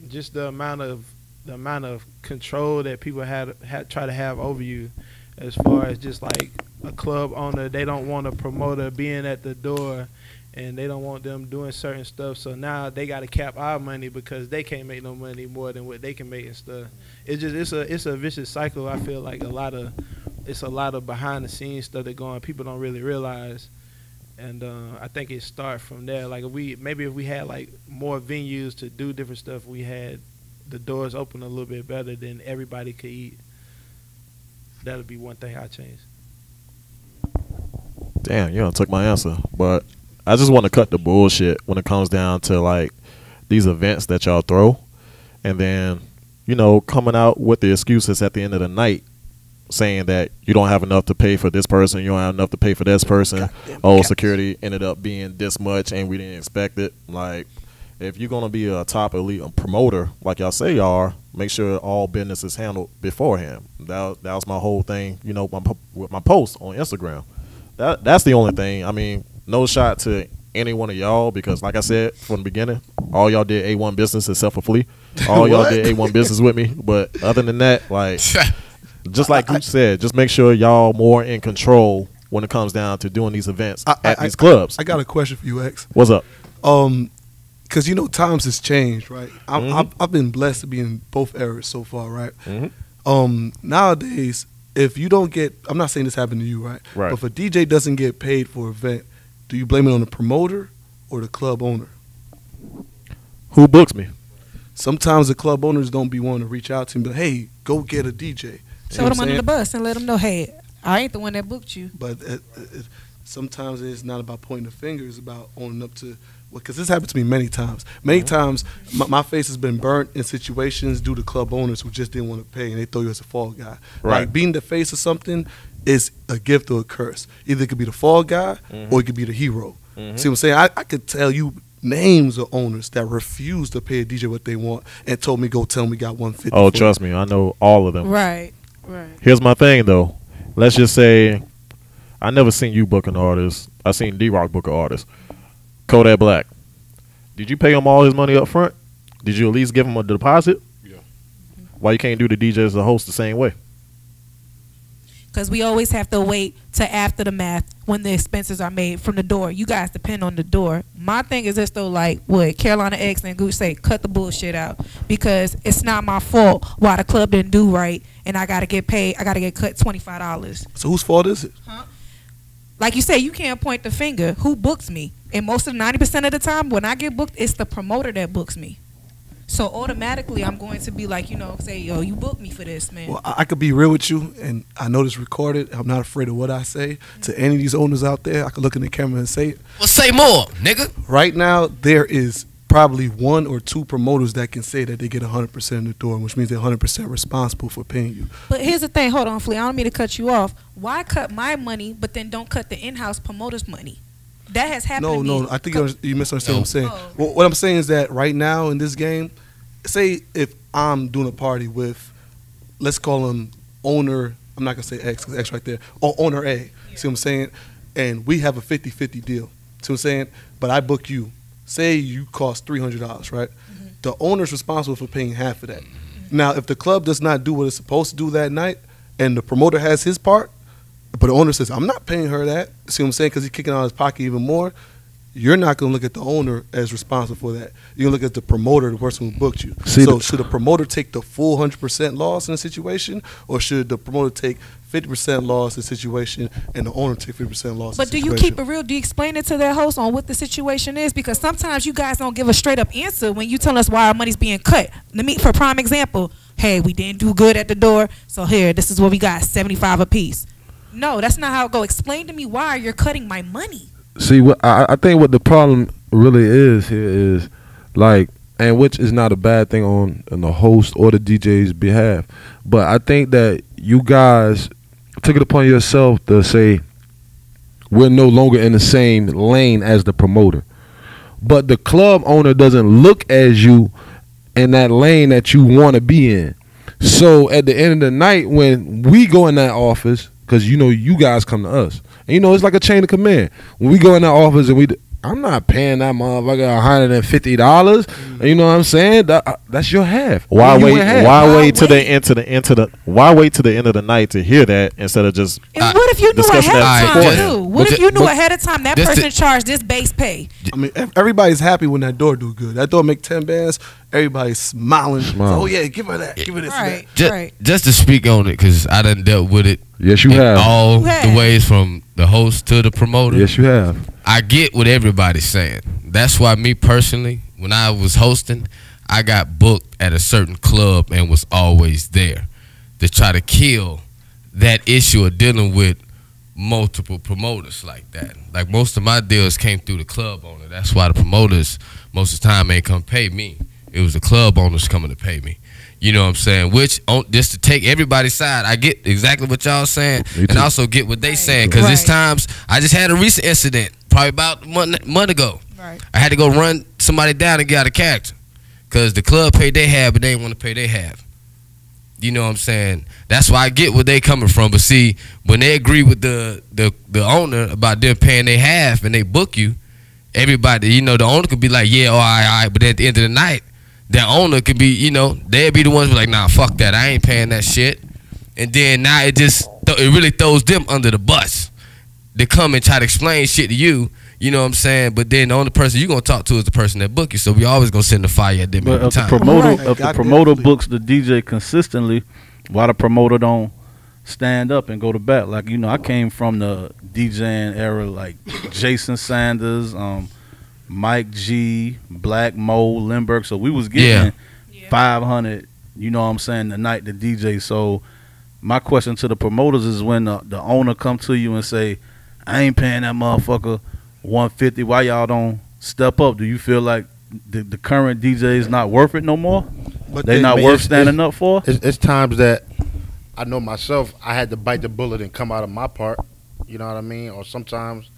just the amount of control that people try to have over you, as far as just like a club owner. They don't want a promoter being at the door, and they don't want them doing certain stuff. So now they got to cap our money because they can't make no money more than what they can make and stuff. It's a vicious cycle. I feel like it's a lot of behind the scenes stuff that going on people don't really realize. And I think it starts from there. Like if we had like more venues to do different stuff, we had the doors open a little bit better, then everybody could eat. That would be one thing I change. damn, you done took my answer. But I just want to cut the bullshit when it comes down to like these events that y'all throw, and then, you know, coming out with the excuses at the end of the night saying that you don't have enough to pay for this person, you don't have enough to pay for this person. Security ended up being this much and we didn't expect it. Like, if you're gonna be a top elite promoter, like y'all say you are, make sure all business is handled beforehand. That was my whole thing, you know, with my post on Instagram. That's the only thing. I mean, no shot to any one of y'all, because like I said from the beginning, all y'all did A1 business except for Flea. All y'all did A1 business with me. But other than that, like, just like Gooch said, just make sure y'all more in control when it comes down to doing these events at these clubs. I got a question for you, X. What's up? Because, you know, times has changed, right? I've been blessed to be in both eras so far, right? Nowadays, if you don't get, I'm not saying this happened to you, right? But if a DJ doesn't get paid for an event, do you blame it on the promoter or the club owner? Who books me? Sometimes the club owners don't be wanting to reach out to me, but hey, go get a DJ. Throw them under the bus and let them know, hey, I ain't the one that booked you. But sometimes it's not about pointing the finger. It's about owning up to, because this happened to me many times. Many times my face has been burnt in situations due to club owners who just didn't want to pay and they throw you as a fall guy. Like, being the face of something is a gift or a curse. Either it could be the fall guy or it could be the hero. See what I'm saying? I could tell you names of owners that refused to pay a DJ what they want and told me, go tell them we got 150. Oh, trust me, I know all of them. Right. Here's my thing, though. Let's just say I never seen you book an artist. I seen D-Roc book an artist. Kodak Black. Did you pay him all his money up front? Did you at least give him a deposit? Yeah. Why you can't do the DJ as a host the same way? Because we always have to wait to after the math when the expenses are made from the door. You guys depend on the door. My thing is this, though, like what Carolina X and Gooch say, cut the bullshit out. Because it's not my fault why the club didn't do right and I got to get paid. I got to get cut $25. So whose fault is it? Like you say, you can't point the finger. Who books me? And most of 90% of the time when I get booked, it's the promoter that books me. So automatically, I'm going to be like, you know, say, yo, you booked me for this, man. Well, I could be real with you, and I know this recorded. I'm not afraid of what I say. To any of these owners out there, I could look in the camera and say it. Well, say more, nigga. Right now, there is probably 1 or 2 promoters that can say that they get 100% in the door, which means they're 100% responsible for paying you. But here's the thing. Hold on, Flea. I don't mean to cut you off. Why cut my money, but then don't cut the in-house promoter's money? That has happened to me. No, I think you misunderstand what I'm saying. Well, what I'm saying is that right now in this game, say if I'm doing a party with, let's call him owner, I'm not going to say X because X right there, or owner A, see what I'm saying? And we have a 50-50 deal, see what I'm saying? But I book you. Say you cost $300, right? The owner's responsible for paying half of that. Now, if the club does not do what it's supposed to do that night and the promoter has his part, but the owner says, I'm not paying her that, see what I'm saying, because he's kicking out his pocket even more, you're not going to look at the owner as responsible for that. You're going to look at the promoter, the person who booked you. So should the promoter take the full 100% loss in a situation, or should the promoter take 50% loss in a situation and the owner take 50% loss in a situation? But do you keep it real? Do you explain it to their host on what the situation is? Because sometimes you guys don't give a straight up answer when you tell us why our money's being cut. Let me, for prime example, hey, we didn't do good at the door, so here, this is what we got, 75 apiece. No, that's not how it go. Explain to me why you're cutting my money. See, what I think what the problem really is here is, like, and which is not a bad thing on the host or the DJ's behalf, but I think that you guys took it upon yourself to say we're no longer in the same lane as the promoter, but the club owner doesn't look as you in that lane that you want to be in. So at the end of the night, when we go in that office, because you know you guys come to us, and you know it's like a chain of command. When we go in that office and I'm not paying that motherfucker $150. You know what I'm saying? That's your half. Why wait to the end of the night to hear that instead of just? And what if you knew ahead of time too? What if you knew ahead of time that person charged this base pay? I mean, everybody's happy when that door do good. That door make 10 bands. Everybody's smiling. Oh yeah, give her that. Give her this. Right. Just to speak on it, because I done dealt with it. Yes, you have. All the ways from the host to the promoter. Yes, you have. I get what everybody's saying. That's why me personally, when I was hosting, I got booked at a certain club and was always there to try to kill that issue of dealing with multiple promoters like that. Like most of my deals came through the club owner. That's why the promoters most of the time ain't come pay me. It was the club owners coming to pay me. You know what I'm saying? Which just to take everybody's side, I get exactly what y'all saying, and also get what they saying. Because there's times I just had a recent incident, probably about a month ago. Right. I had to go run somebody down and get out of character because the club paid their half, but they didn't want to pay their half. You know what I'm saying? That's why I get where they coming from. But see, when they agree with the owner about them paying their half and they book you, everybody, you know, the owner could be like, yeah, all right. But at the end of the night, that owner could be, you know, they'd be the ones who be like, nah, fuck that. I ain't paying that shit. And then now it really throws them under the bus. They come and try to explain shit to you. You know what I'm saying? But then the only person you're going to talk to is the person that book you. So we always going to send the fire at them but every time. If the promoter books the DJ consistently, why the promoter don't stand up and go to bat? Like, you know, I came from the DJing era, like Jason Sanders, Mike G, Black Mo, Lindbergh. So we was getting 500, you know what I'm saying, the night the DJ. So my question to the promoters is when the owner come to you and say, I ain't paying that motherfucker 150, why y'all don't step up? Do you feel like the current DJ is not worth it no more? But they not worth standing up for? It's times that I know myself, I had to bite the bullet and come out of my part. You know what I mean? Or sometimes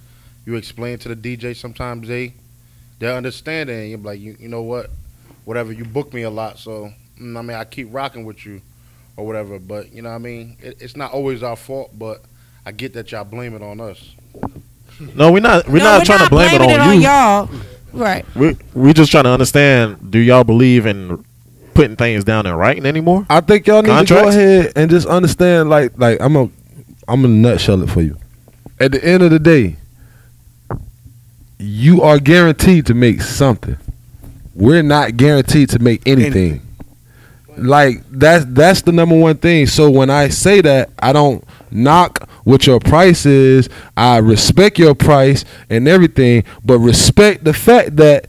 you explain to the DJ, sometimes they're understanding, and you're like, you know what? Whatever, you book me a lot, so I mean, I keep rocking with you or whatever. But, you know what I mean? It's not always our fault, but I get that y'all blame it on us. No, we're not trying to blame it on you. Y'all. Right. We just trying to understand, do y'all believe in putting things down in writing anymore? I think y'all need to go ahead and just understand, like I'm gonna nutshell it for you. At the end of the day, you are guaranteed to make something. We're not guaranteed to make anything. Like that's the number one thing. So when I say that, I don't knock what your price is. I respect your price and everything, but respect the fact that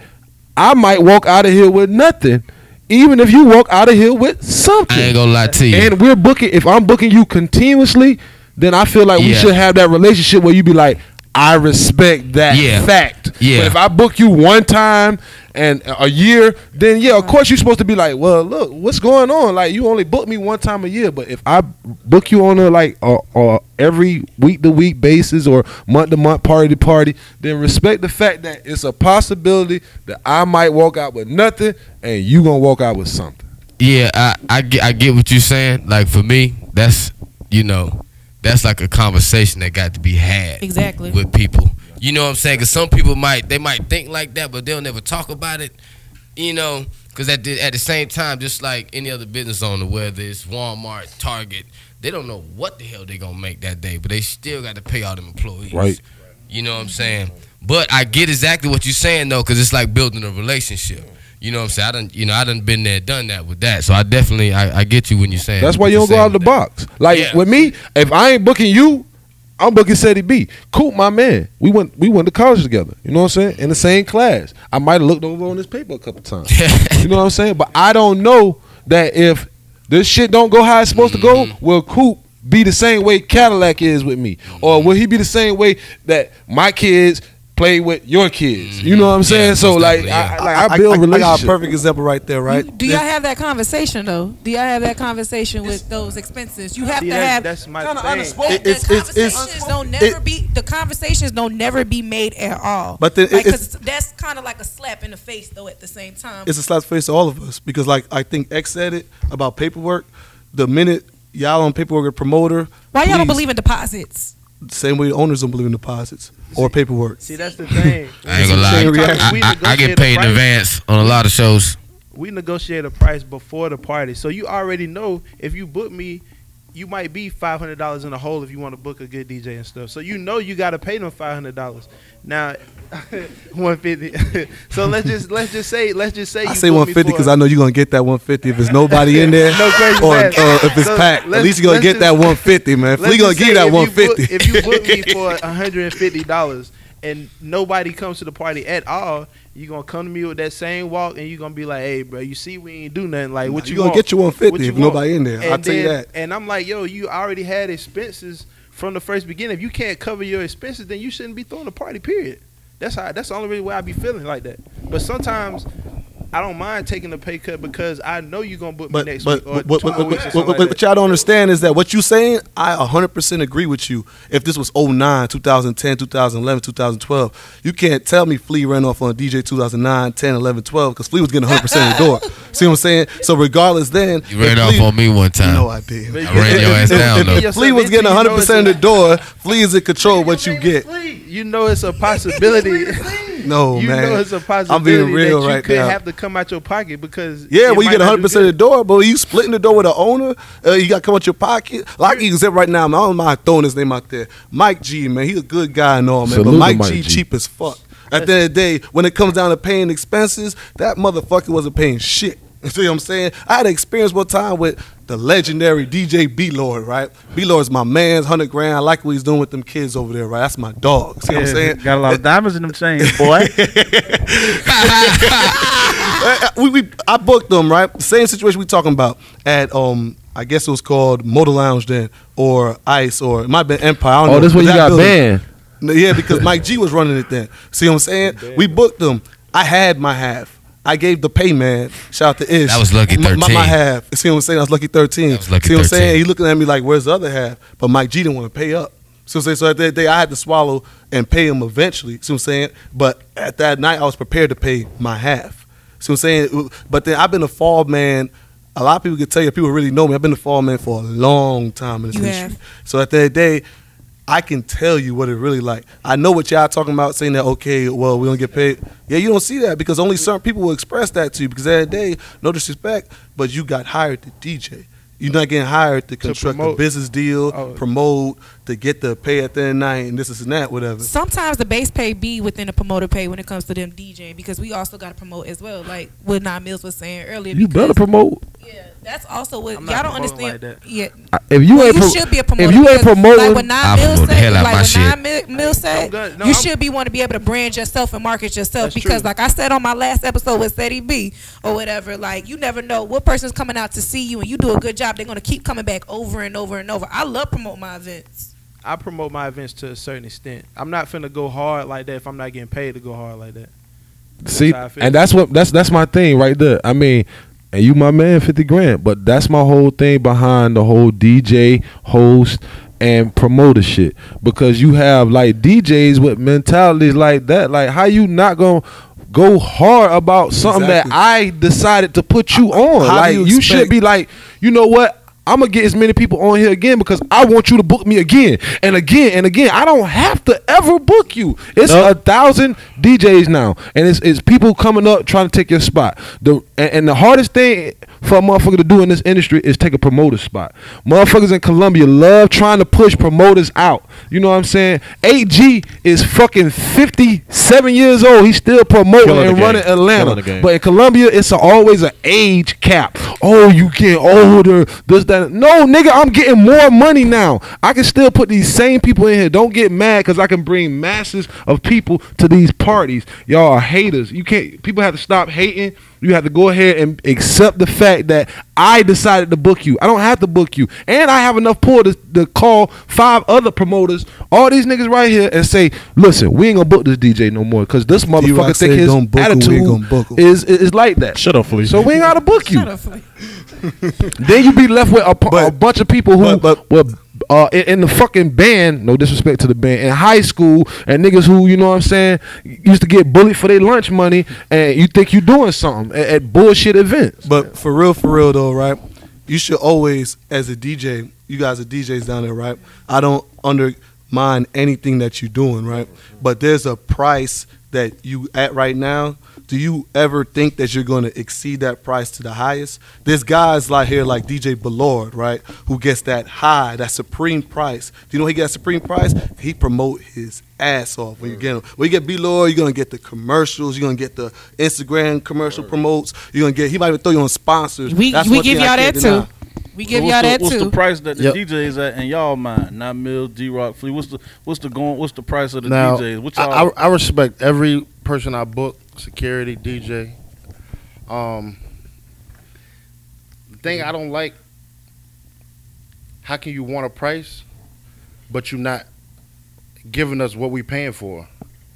I might walk out of here with nothing, even if you walk out of here with something. I ain't gonna lie to you. And we're booking. If I'm booking you continuously, then I feel like we should have that relationship where you be like, I respect that fact. Yeah. But if I book you one time and a year, then of course you're supposed to be like, well, look, what's going on? Like, you only book me one time a year. But if I book you on a every week to week basis or month to month, party to party, then respect the fact that it's a possibility that I might walk out with nothing and you gonna walk out with something. Yeah, I get what you're saying. Like, for me, that's, you know, that's like a conversation that got to be had with people. You know what I'm saying? Because some people might think like that, but they'll never talk about it. You know, because at the same time, just like any other business owner, whether it's Walmart, Target, they don't know what the hell they're gonna make that day, but they still got to pay all them employees. Right. You know what I'm saying? But I get exactly what you're saying though, because it's like building a relationship. You know what I'm saying? I done been there, done that with that. So I definitely, I get you when you're saying. That's why you don't go out of the box. Like with me, if I ain't booking you, I'm booking Seti B. Coop, my man. We went to college together. You know what I'm saying? In the same class. I might have looked over on this paper a couple times. You know what I'm saying? But I don't know that if this shit don't go how it's supposed to go, will Coop be the same way Cadillac is with me? Or will he be the same way that my kids play with your kids? You know what I'm saying? So like, I build relationships. I got a perfect example right there, right? Do y'all have that conversation though? Do y'all have that conversation with those expenses? You have to have. That's my thing. The conversations don't never be made at all. But then because that's kind of like a slap in the face though. At the same time, it's a slap in the face to all of us because like I think X said it about paperwork. The minute y'all on paperwork or promoter, why y'all don't believe in deposits? Same way the owners don't believe in deposits or paperwork. See, that's the thing. I ain't gonna lie. I get paid in advance on a lot of shows. We negotiate a price before the party, so you already know if you book me, you might be $500 in the hole if you want to book a good DJ and stuff. So you know you got to pay them $500. Now, 150. So let's just say. I say 150 because I know you're gonna get that 150 if there's nobody in there, or if it's packed. At least you're gonna get that 150, man. We gonna give you that 150. If you book me for $150 and nobody comes to the party at all, you gonna come to me with that same walk and you gonna be like, hey bro, you see we ain't do nothing. Like, what you gonna want? get your 150 if nobody in there. I'll tell you that. And I'm like, yo, you already had expenses from the first beginning. If you can't cover your expenses, then you shouldn't be throwing a party, period. That's the only reason why I be feeling like that. But sometimes I don't mind taking a pay cut because I know you're gonna book me But next but week or what 2 more weeks or something like what that. y'all don't understand is that what you saying, I 100% agree with you. If this was 09, 2010, 2011, 2012, you can't tell me Flea ran off on DJ 2009, 10, 11, 12 because Flea was getting 100% of the door. See what I'm saying? So regardless, then You ran if off Flea- on me one time. No, I did. I ran your ass down though. If Flea was getting 100% of the door, Flea is in control of what you get. You know it's a possibility. No, you man. know it's a I'm possibility being real that you right could now. have to come out your pocket because Yeah, it when you might get not do 100% of the good. door, but you splitting the door with the owner, you got to come out your pocket. Like you said right now, man, I don't mind throwing his name out there. Mike G, man, he's a good guy and all, man. Salute but to Mike Mike G G. cheap as fuck. At the end of the day, when it comes down to paying expenses, that motherfucker wasn't paying shit. You see what I'm saying? I had an experience one time with the legendary DJ B-Lord, right? B-Lord's my man's 100 grand. I like what he's doing with them kids over there, right? That's my dog. See what I'm saying? Got a lot of diamonds in them chains, boy. I booked them, right? Same situation we talking about at I guess it was called Motor Lounge then, or Ice, or it might have been Empire. I don't know. Oh, this where you That got building. banned. No, yeah, because Mike G was running it then. See what I'm saying? We booked them. I had my half. I gave the pay man. Shout out to Ish. That was lucky 13. My half. See what I'm saying? I was lucky 13. That was lucky See what I'm 13. saying? He looking at me like, where's the other half? But Mike G didn't want to pay up. So at the end of the day, I had to swallow and pay him eventually. See what I'm saying? But at that night, I was prepared to pay my half. See what I'm saying? But then I've been a fall man. A lot of people can tell you, people really know me. I've been a fall man for a long time in this You industry. have. So at the end of the day, I can tell you what it really like. I know what y'all talking about, saying that, okay, well, we don't get paid. Yeah, you don't see that because only certain people will express that to you because at the end of the day, no disrespect, but you got hired to DJ. You're not getting hired to construct a promote. business deal, Oh. promote, to get the pay at the end of the night, and this and that, whatever. Sometimes the base pay be within the promoter pay when it comes to them DJing because we also got to promote as well. Like what Nymillz was saying earlier. You because- better promote. Yeah, that's also what I'm y'all not don't promoting understand. like that. Yeah, If you well, ain't you pro- should be a promoter. if you ain't because, promoting, like when I Nymillz promote the said, hell out like my when shit. Nymillz said, good. No, you I'm- should be want to be able to brand yourself and market yourself That's because, true. like I said on my last episode with Seti B or whatever, like you never know what person's coming out to see you and you do a good job. They're gonna keep coming back over and over and over. I love promoting my events. I promote my events to a certain extent. I'm not finna go hard like that if I'm not getting paid to go hard like that. See, how I feel. and that's my thing right there. I mean, and you my man, 50 grand, but that's my whole thing behind the whole DJ, host, and promoter shit. Because you have like DJs with mentalities like that. Like, how you not gonna go hard about something Exactly. that I decided to put you on? How do Like, you you should expect- be like, you know what? I'm gonna get as many people on here again because I want you to book me again and again and again. I don't have to ever book you. It's 1,000 DJs now, and it's people coming up trying to take your spot. And the hardest thing for a motherfucker to do in this industry is take a promoter spot. Motherfuckers in Colombia love trying to push promoters out. You know what I'm saying? 8G is fucking 57 years old. He's still promoting Killing the and game. running Atlanta. Killing the game. But in Colombia, it's always an age cap. Oh, you get older. This, that. No, nigga, I'm getting more money now. I can still put these same people in here. Don't get mad because I can bring masses of people to these parties. Y'all are haters. You can't. People have to stop hating. You have to go ahead and accept the fact that I decided to book you. I don't have to book you. And I have enough pull to call 5 other promoters, all these niggas right here, and say, listen, we ain't gonna book this DJ no more because this D-Roc motherfucker said think his don't book him, we ain't gonna attitude book him. is like that. Shut up, Flea. So we ain't gotta book you. Shut up, Flea. Then you be left with a But- bunch of people who but- were in the fucking band, no disrespect to the band, in high school, and niggas who, you know what I'm saying, used to get bullied for their lunch money, and you think you doing something at bullshit events. But for real though, right? You should always, as a DJ, you guys are DJs down there, right? I don't undermine anything that you're doing, right? But there's a price that you at right now. Do you ever think that you're going to exceed that price to the highest? There's guys like here like DJ Ballard, right, who gets that high, that supreme price. Do you know he gets supreme price? He promote his ass off when you get him. When you get B-Lord, you're going to get the commercials. You're going to get the Instagram commercial promotes. You're going to get, he might even throw you on sponsors. We That's give one thing y'all I that can't too. deny. We give What's y'all the- that What's too. the price that the Yep. DJs at in y'all mind? Nymillz, D-Roc, Flea. What's the price of the Now, DJs? What y'all? I respect every person I book, security, DJ. The thing I don't like, how can you want a price, but you not giving us what we paying for?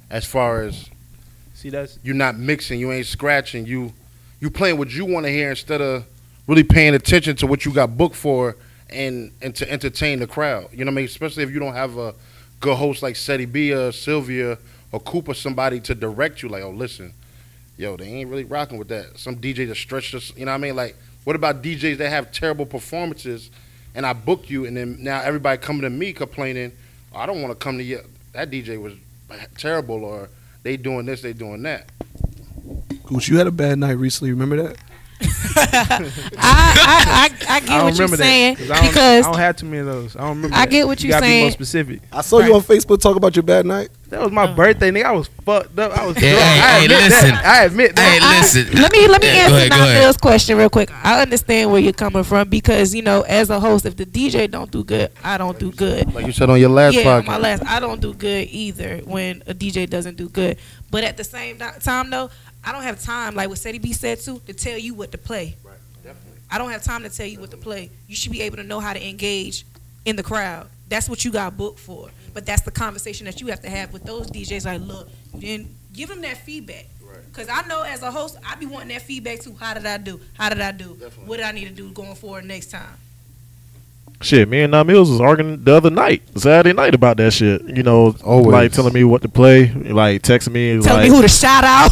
As far as See, that's you not mixing, you ain't scratching, you you playing what you want to hear instead of really paying attention to what you got booked for and to entertain the crowd. You know what I mean? Especially if you don't have a good host like Seti B or Sylvia or Cooper, somebody to direct you. Like, oh, listen, yo, they ain't really rocking with that. Some DJ that stretched us. You know what I mean? Like, what about DJs that have terrible performances and I book you and then now everybody coming to me complaining, oh, I don't want to come to you. That DJ was terrible, or they doing this, they doing that. Gooch, you had a bad night recently. Remember that? I get what you're saying because I don't have too many of those. I don't remember. I get what you're you gotta saying. Be more specific. I saw you on Facebook talk about your bad night. That was my birthday, nigga. I was fucked up. I was. Hey, listen. I admit that. Hey, listen. Let me answer go ahead. Nymillz question real quick. I understand where you're coming from because as a host, if the DJ don't do good, I don't do good. Like you said on your last podcast. My last, I don't do good either when a DJ doesn't do good. But at the same time, though, I don't have time, like what Seti B said too, to tell you what to play. Right, definitely. I don't have time to tell you what to play. You should be able to know how to engage in the crowd. That's what you got booked for. But that's the conversation that you have to have with those DJs. Like, look, you didn't give them that feedback. Because I know as a host, I be wanting that feedback too. How did I do? How did I do? Definitely. What did I need to do going forward next time? Shit, me and Nymillz was arguing the other night, Saturday night, about that shit. Always. Like telling me what to play, like texting me, Tell like me who to shout out.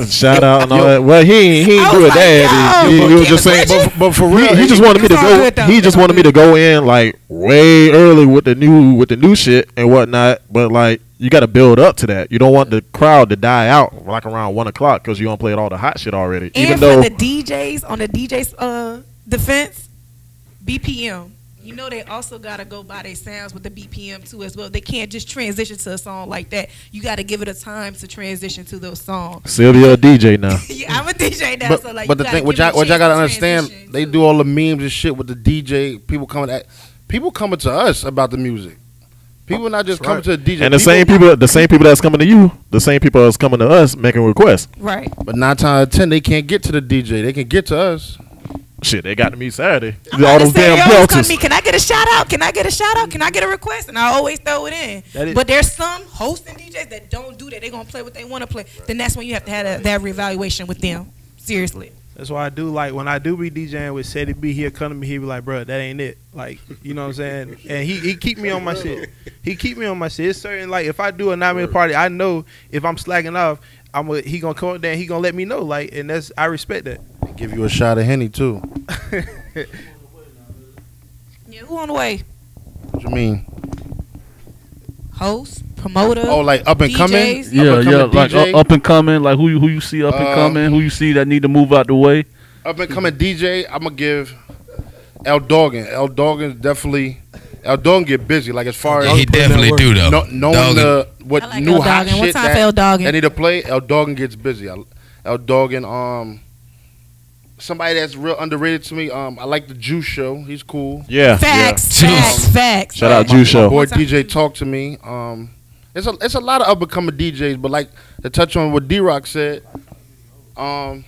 shout out and all that. Well, he ain't do it that. He was just saying, but for real, he just wanted me to go. He just wanted me to go in like way early with the new shit and whatnot. But like, you got to build up to that. You don't want the crowd to die out like around 1 o'clock because you don't play all the hot shit already. And even for though the DJs on the DJ's defense, BPM. They also got to go by their sounds with the BPM too as well. They can't just transition to a song like that. You got to give it a time to transition to those songs. Sylvia a DJ now. Yeah, I'm a DJ now. But, so like, but the thing, what y'all got to understand, they do all the memes and shit with the DJ. People coming to us about the music. People not just coming to the DJ. And the same people that's coming to you, the same people that's coming to us making requests. Right. But 9 times out of 10, they can't get to the DJ. They can get to us. Shit, they got to me Saturday. All those damn belters. Can I get a shout out? Can I get a shout out? Can I get a request? And I always throw it in. But there's some hosting DJs that don't do that. They're going to play what they want to play. Then that's when you have to have that reevaluation with them. Seriously. That's why I do, like, when I do be DJing with Seti B, he'll come to me, he be like, bro, that ain't it. Like, you know what I'm saying? And he keep me on my shit. He keep me on my shit. It's certain, like, if I do a 9-minute party, I know if I'm slacking off, he gonna come up there and he gonna let me know. Like, and I respect that. Give you a shot of Henny, too. Yeah, who on the way? What you mean? Host, promoter. Oh, like up and coming? Yeah, like up and coming. Like who you see up and coming? Who you see that need to move out the way? Up and coming DJ, I'm gonna give L Doggin. L Doggin definitely. L Doggin get busy. Like as far as he definitely do though. Knowing what like new L hot Doggin. shit that need to play. L Doggin gets busy. L Doggin. Somebody that's real underrated to me. I like the Juice Show. He's cool. Yeah. Facts. Shout out Juice Show. My boy DJ Talk to Me. It's a lot of up and coming DJs, but like to touch on what D-Roc said, I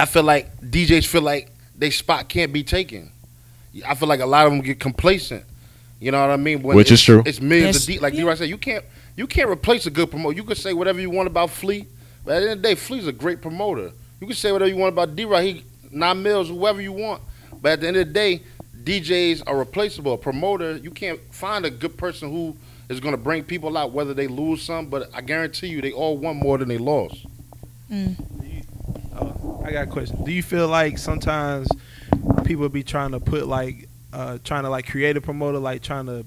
feel like DJs feel like they spot can't be taken. I feel like a lot of them get complacent. You know what I mean? Which is true. It's millions of like D-Roc said, you can't replace a good promoter. You could say whatever you want about Flea, but at the end of the day, Flea's a great promoter. You can say whatever you want about D-Roc, Nymillz, whoever you want. But at the end of the day, DJs are replaceable. A promoter, you can't find a good person who is going to bring people out, whether they lose some. But I guarantee you, they all won more than they lost. I got a question. Do you feel like sometimes people be trying to put trying to create a promoter, like trying to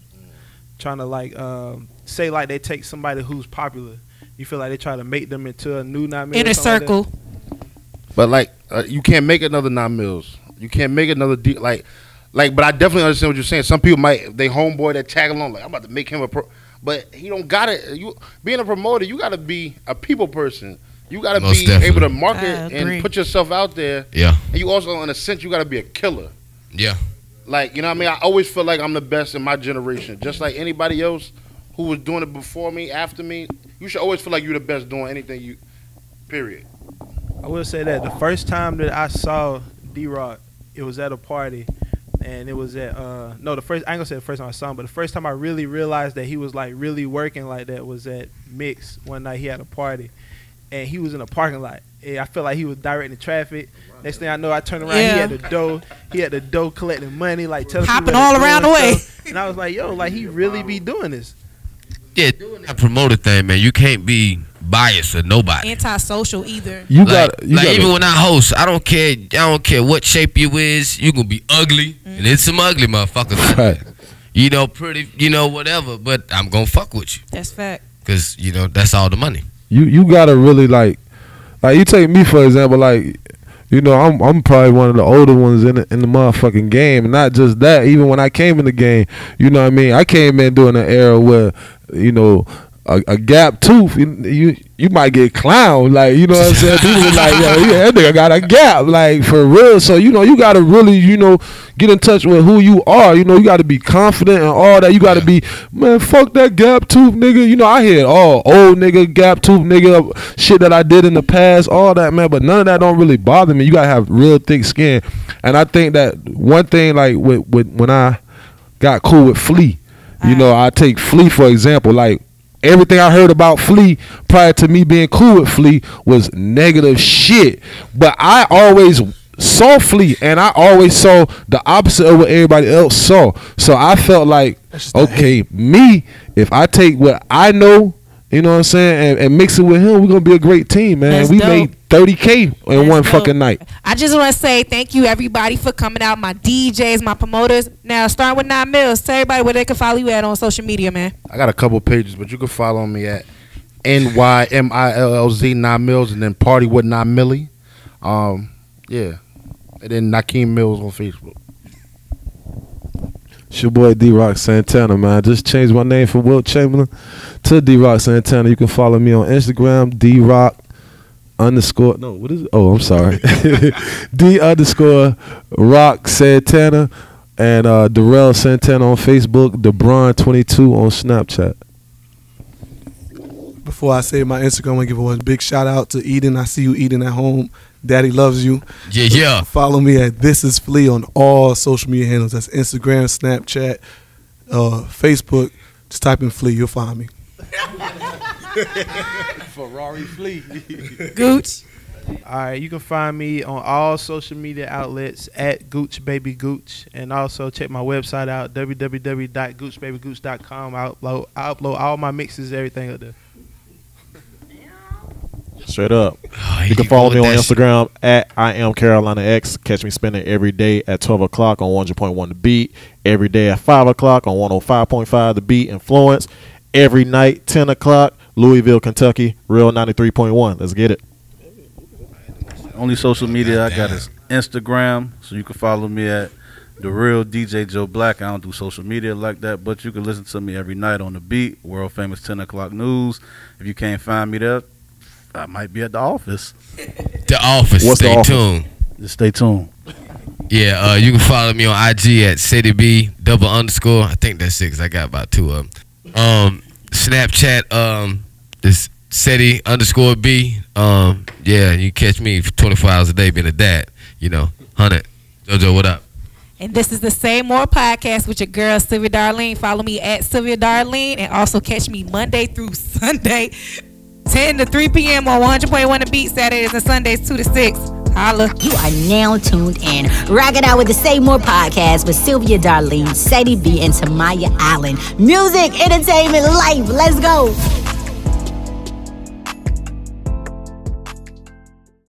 say like they take somebody who's popular? You feel like they try to make them into a new Nymillz inner circle. But you can't make another Nymillz. You can't make another but I definitely understand what you're saying. Some people they homeboy that tag along like I'm about to make him a pro, but he don't got it. You being a promoter, you got to be a people person. You got to be able to market and put yourself out there. Yeah. And you also, in a sense, you got to be a killer. Yeah. Like, you know what I mean? I always feel like I'm the best in my generation. Just like anybody else who was doing it before me, after me, you should always feel like you're the best doing anything period. I will say that the first time that I saw D-Roc, it was at a party, and it was at I ain't gonna say the first time I saw him, but the first time I really realized that he was like really working like that was at Mix one night. He had a party, and he was in a parking lot, I felt like he was directing traffic. Next thing I know, I turned around. He had the dough. He had the dough collecting money, like telling hopping all around the way. And I was like, yo, like he really be doing this. Yeah, doing that promoter thing, man. You can't be biased or nobody. Antisocial either. You like, got even when I host, I don't care what shape you is. You gonna be ugly, and it's some ugly motherfuckers out there. You know, pretty, you know, whatever. But I'm gonna fuck with you. That's fact. Cause you know that's all the money. You gotta really like you take me for example, like. You know, I'm probably one of the older ones in the motherfucking game. And not just that, even when I came in the game, you know what I mean? I came in during an era where, you know, a gap tooth, you might get clowned. Like, you know what I'm saying? People be like, yo, yeah, that nigga got a gap. Like, for real. So, you know, you got to really, you know, get in touch with who you are. You know, you got to be confident and all that. You got to be, man, fuck that gap tooth, nigga. You know, I hear all old nigga, gap tooth, nigga, shit that I did in the past, all that, man. But none of that don't really bother me. You got to have real thick skin. And I think that one thing, like, with when I got cool with Flea, you know, I take Flea for example, like, everything I heard about Flea prior to me being cool with Flea was negative shit. But I always saw Flea, and I always saw the opposite of what everybody else saw. So I felt like, okay, me, if I take what I know, you know what I'm saying, and mix it with him, we're going to be a great team, man. We made $30K in one fucking night. I just want to say thank you, everybody, for coming out, my DJs, my promoters. Now, starting with Nymillz, tell everybody where they can follow you at on social media, man. I got a couple pages, but you can follow me at NYMILLZ Nymillz, and then Party with Nymilly. Yeah. And then Nakeem Mills on Facebook. It's your boy D-Roc Santana, man. I just changed my name from Wilt Chamberlain to D-Roc Santana. You can follow me on Instagram, D-Roc _ no, what is it? Oh, I'm sorry. D_Roc Santana, and Darrell Santana on Facebook, DeBron22 on Snapchat. Before I say my Instagram, I want to give a big shout out to Eden. I see you, Eden, at home. Daddy loves you. Yeah. Follow me at This Is Flea on all social media handles. That's Instagram, Snapchat, Facebook. Just type in Flea, you'll find me. Ferrari Flea. Gooch. All right, you can find me on all social media outlets at Gooch Baby Gooch, and also check my website out, www.goochbabygooch.com. I upload all my mixes, everything up there. Straight up. You can follow me on Instagram at I am Carolina X. Catch me spending every day at 12 o'clock on 100.1 The Beat. Every day at 5 o'clock on 105.5 The Beat Influence. Every night, 10 o'clock, Louisville, Kentucky, Real 93.1. Let's get it. Only social media I got is Instagram, so you can follow me at The Real DJ Joe Black. I don't do social media like that, but you can listen to me every night on The Beat, world famous 10 o'clock news. If you can't find me there, I might be at the office. The office. Stay tuned. Just stay tuned. Yeah, you can follow me on IG at CetyB _. I think that's 6. I got about 2 of them. Snapchat is Cety _B. Yeah, you catch me for 24 hours a day being a dad. You know, 100. JoJo, what up? And this is the Say More podcast with your girl Sylvia Darlene. Follow me at Sylvia Darlene, and also catch me Monday through Sunday, 10 to 3 p.m. on 100.1 The Beat, Saturdays and Sundays 2 to 6. Holla. You are now tuned in. Rock it out with the Say More podcast with Sylvia Darlene, Sadie B, and Tamaya Allen. Music, entertainment, life. Let's go.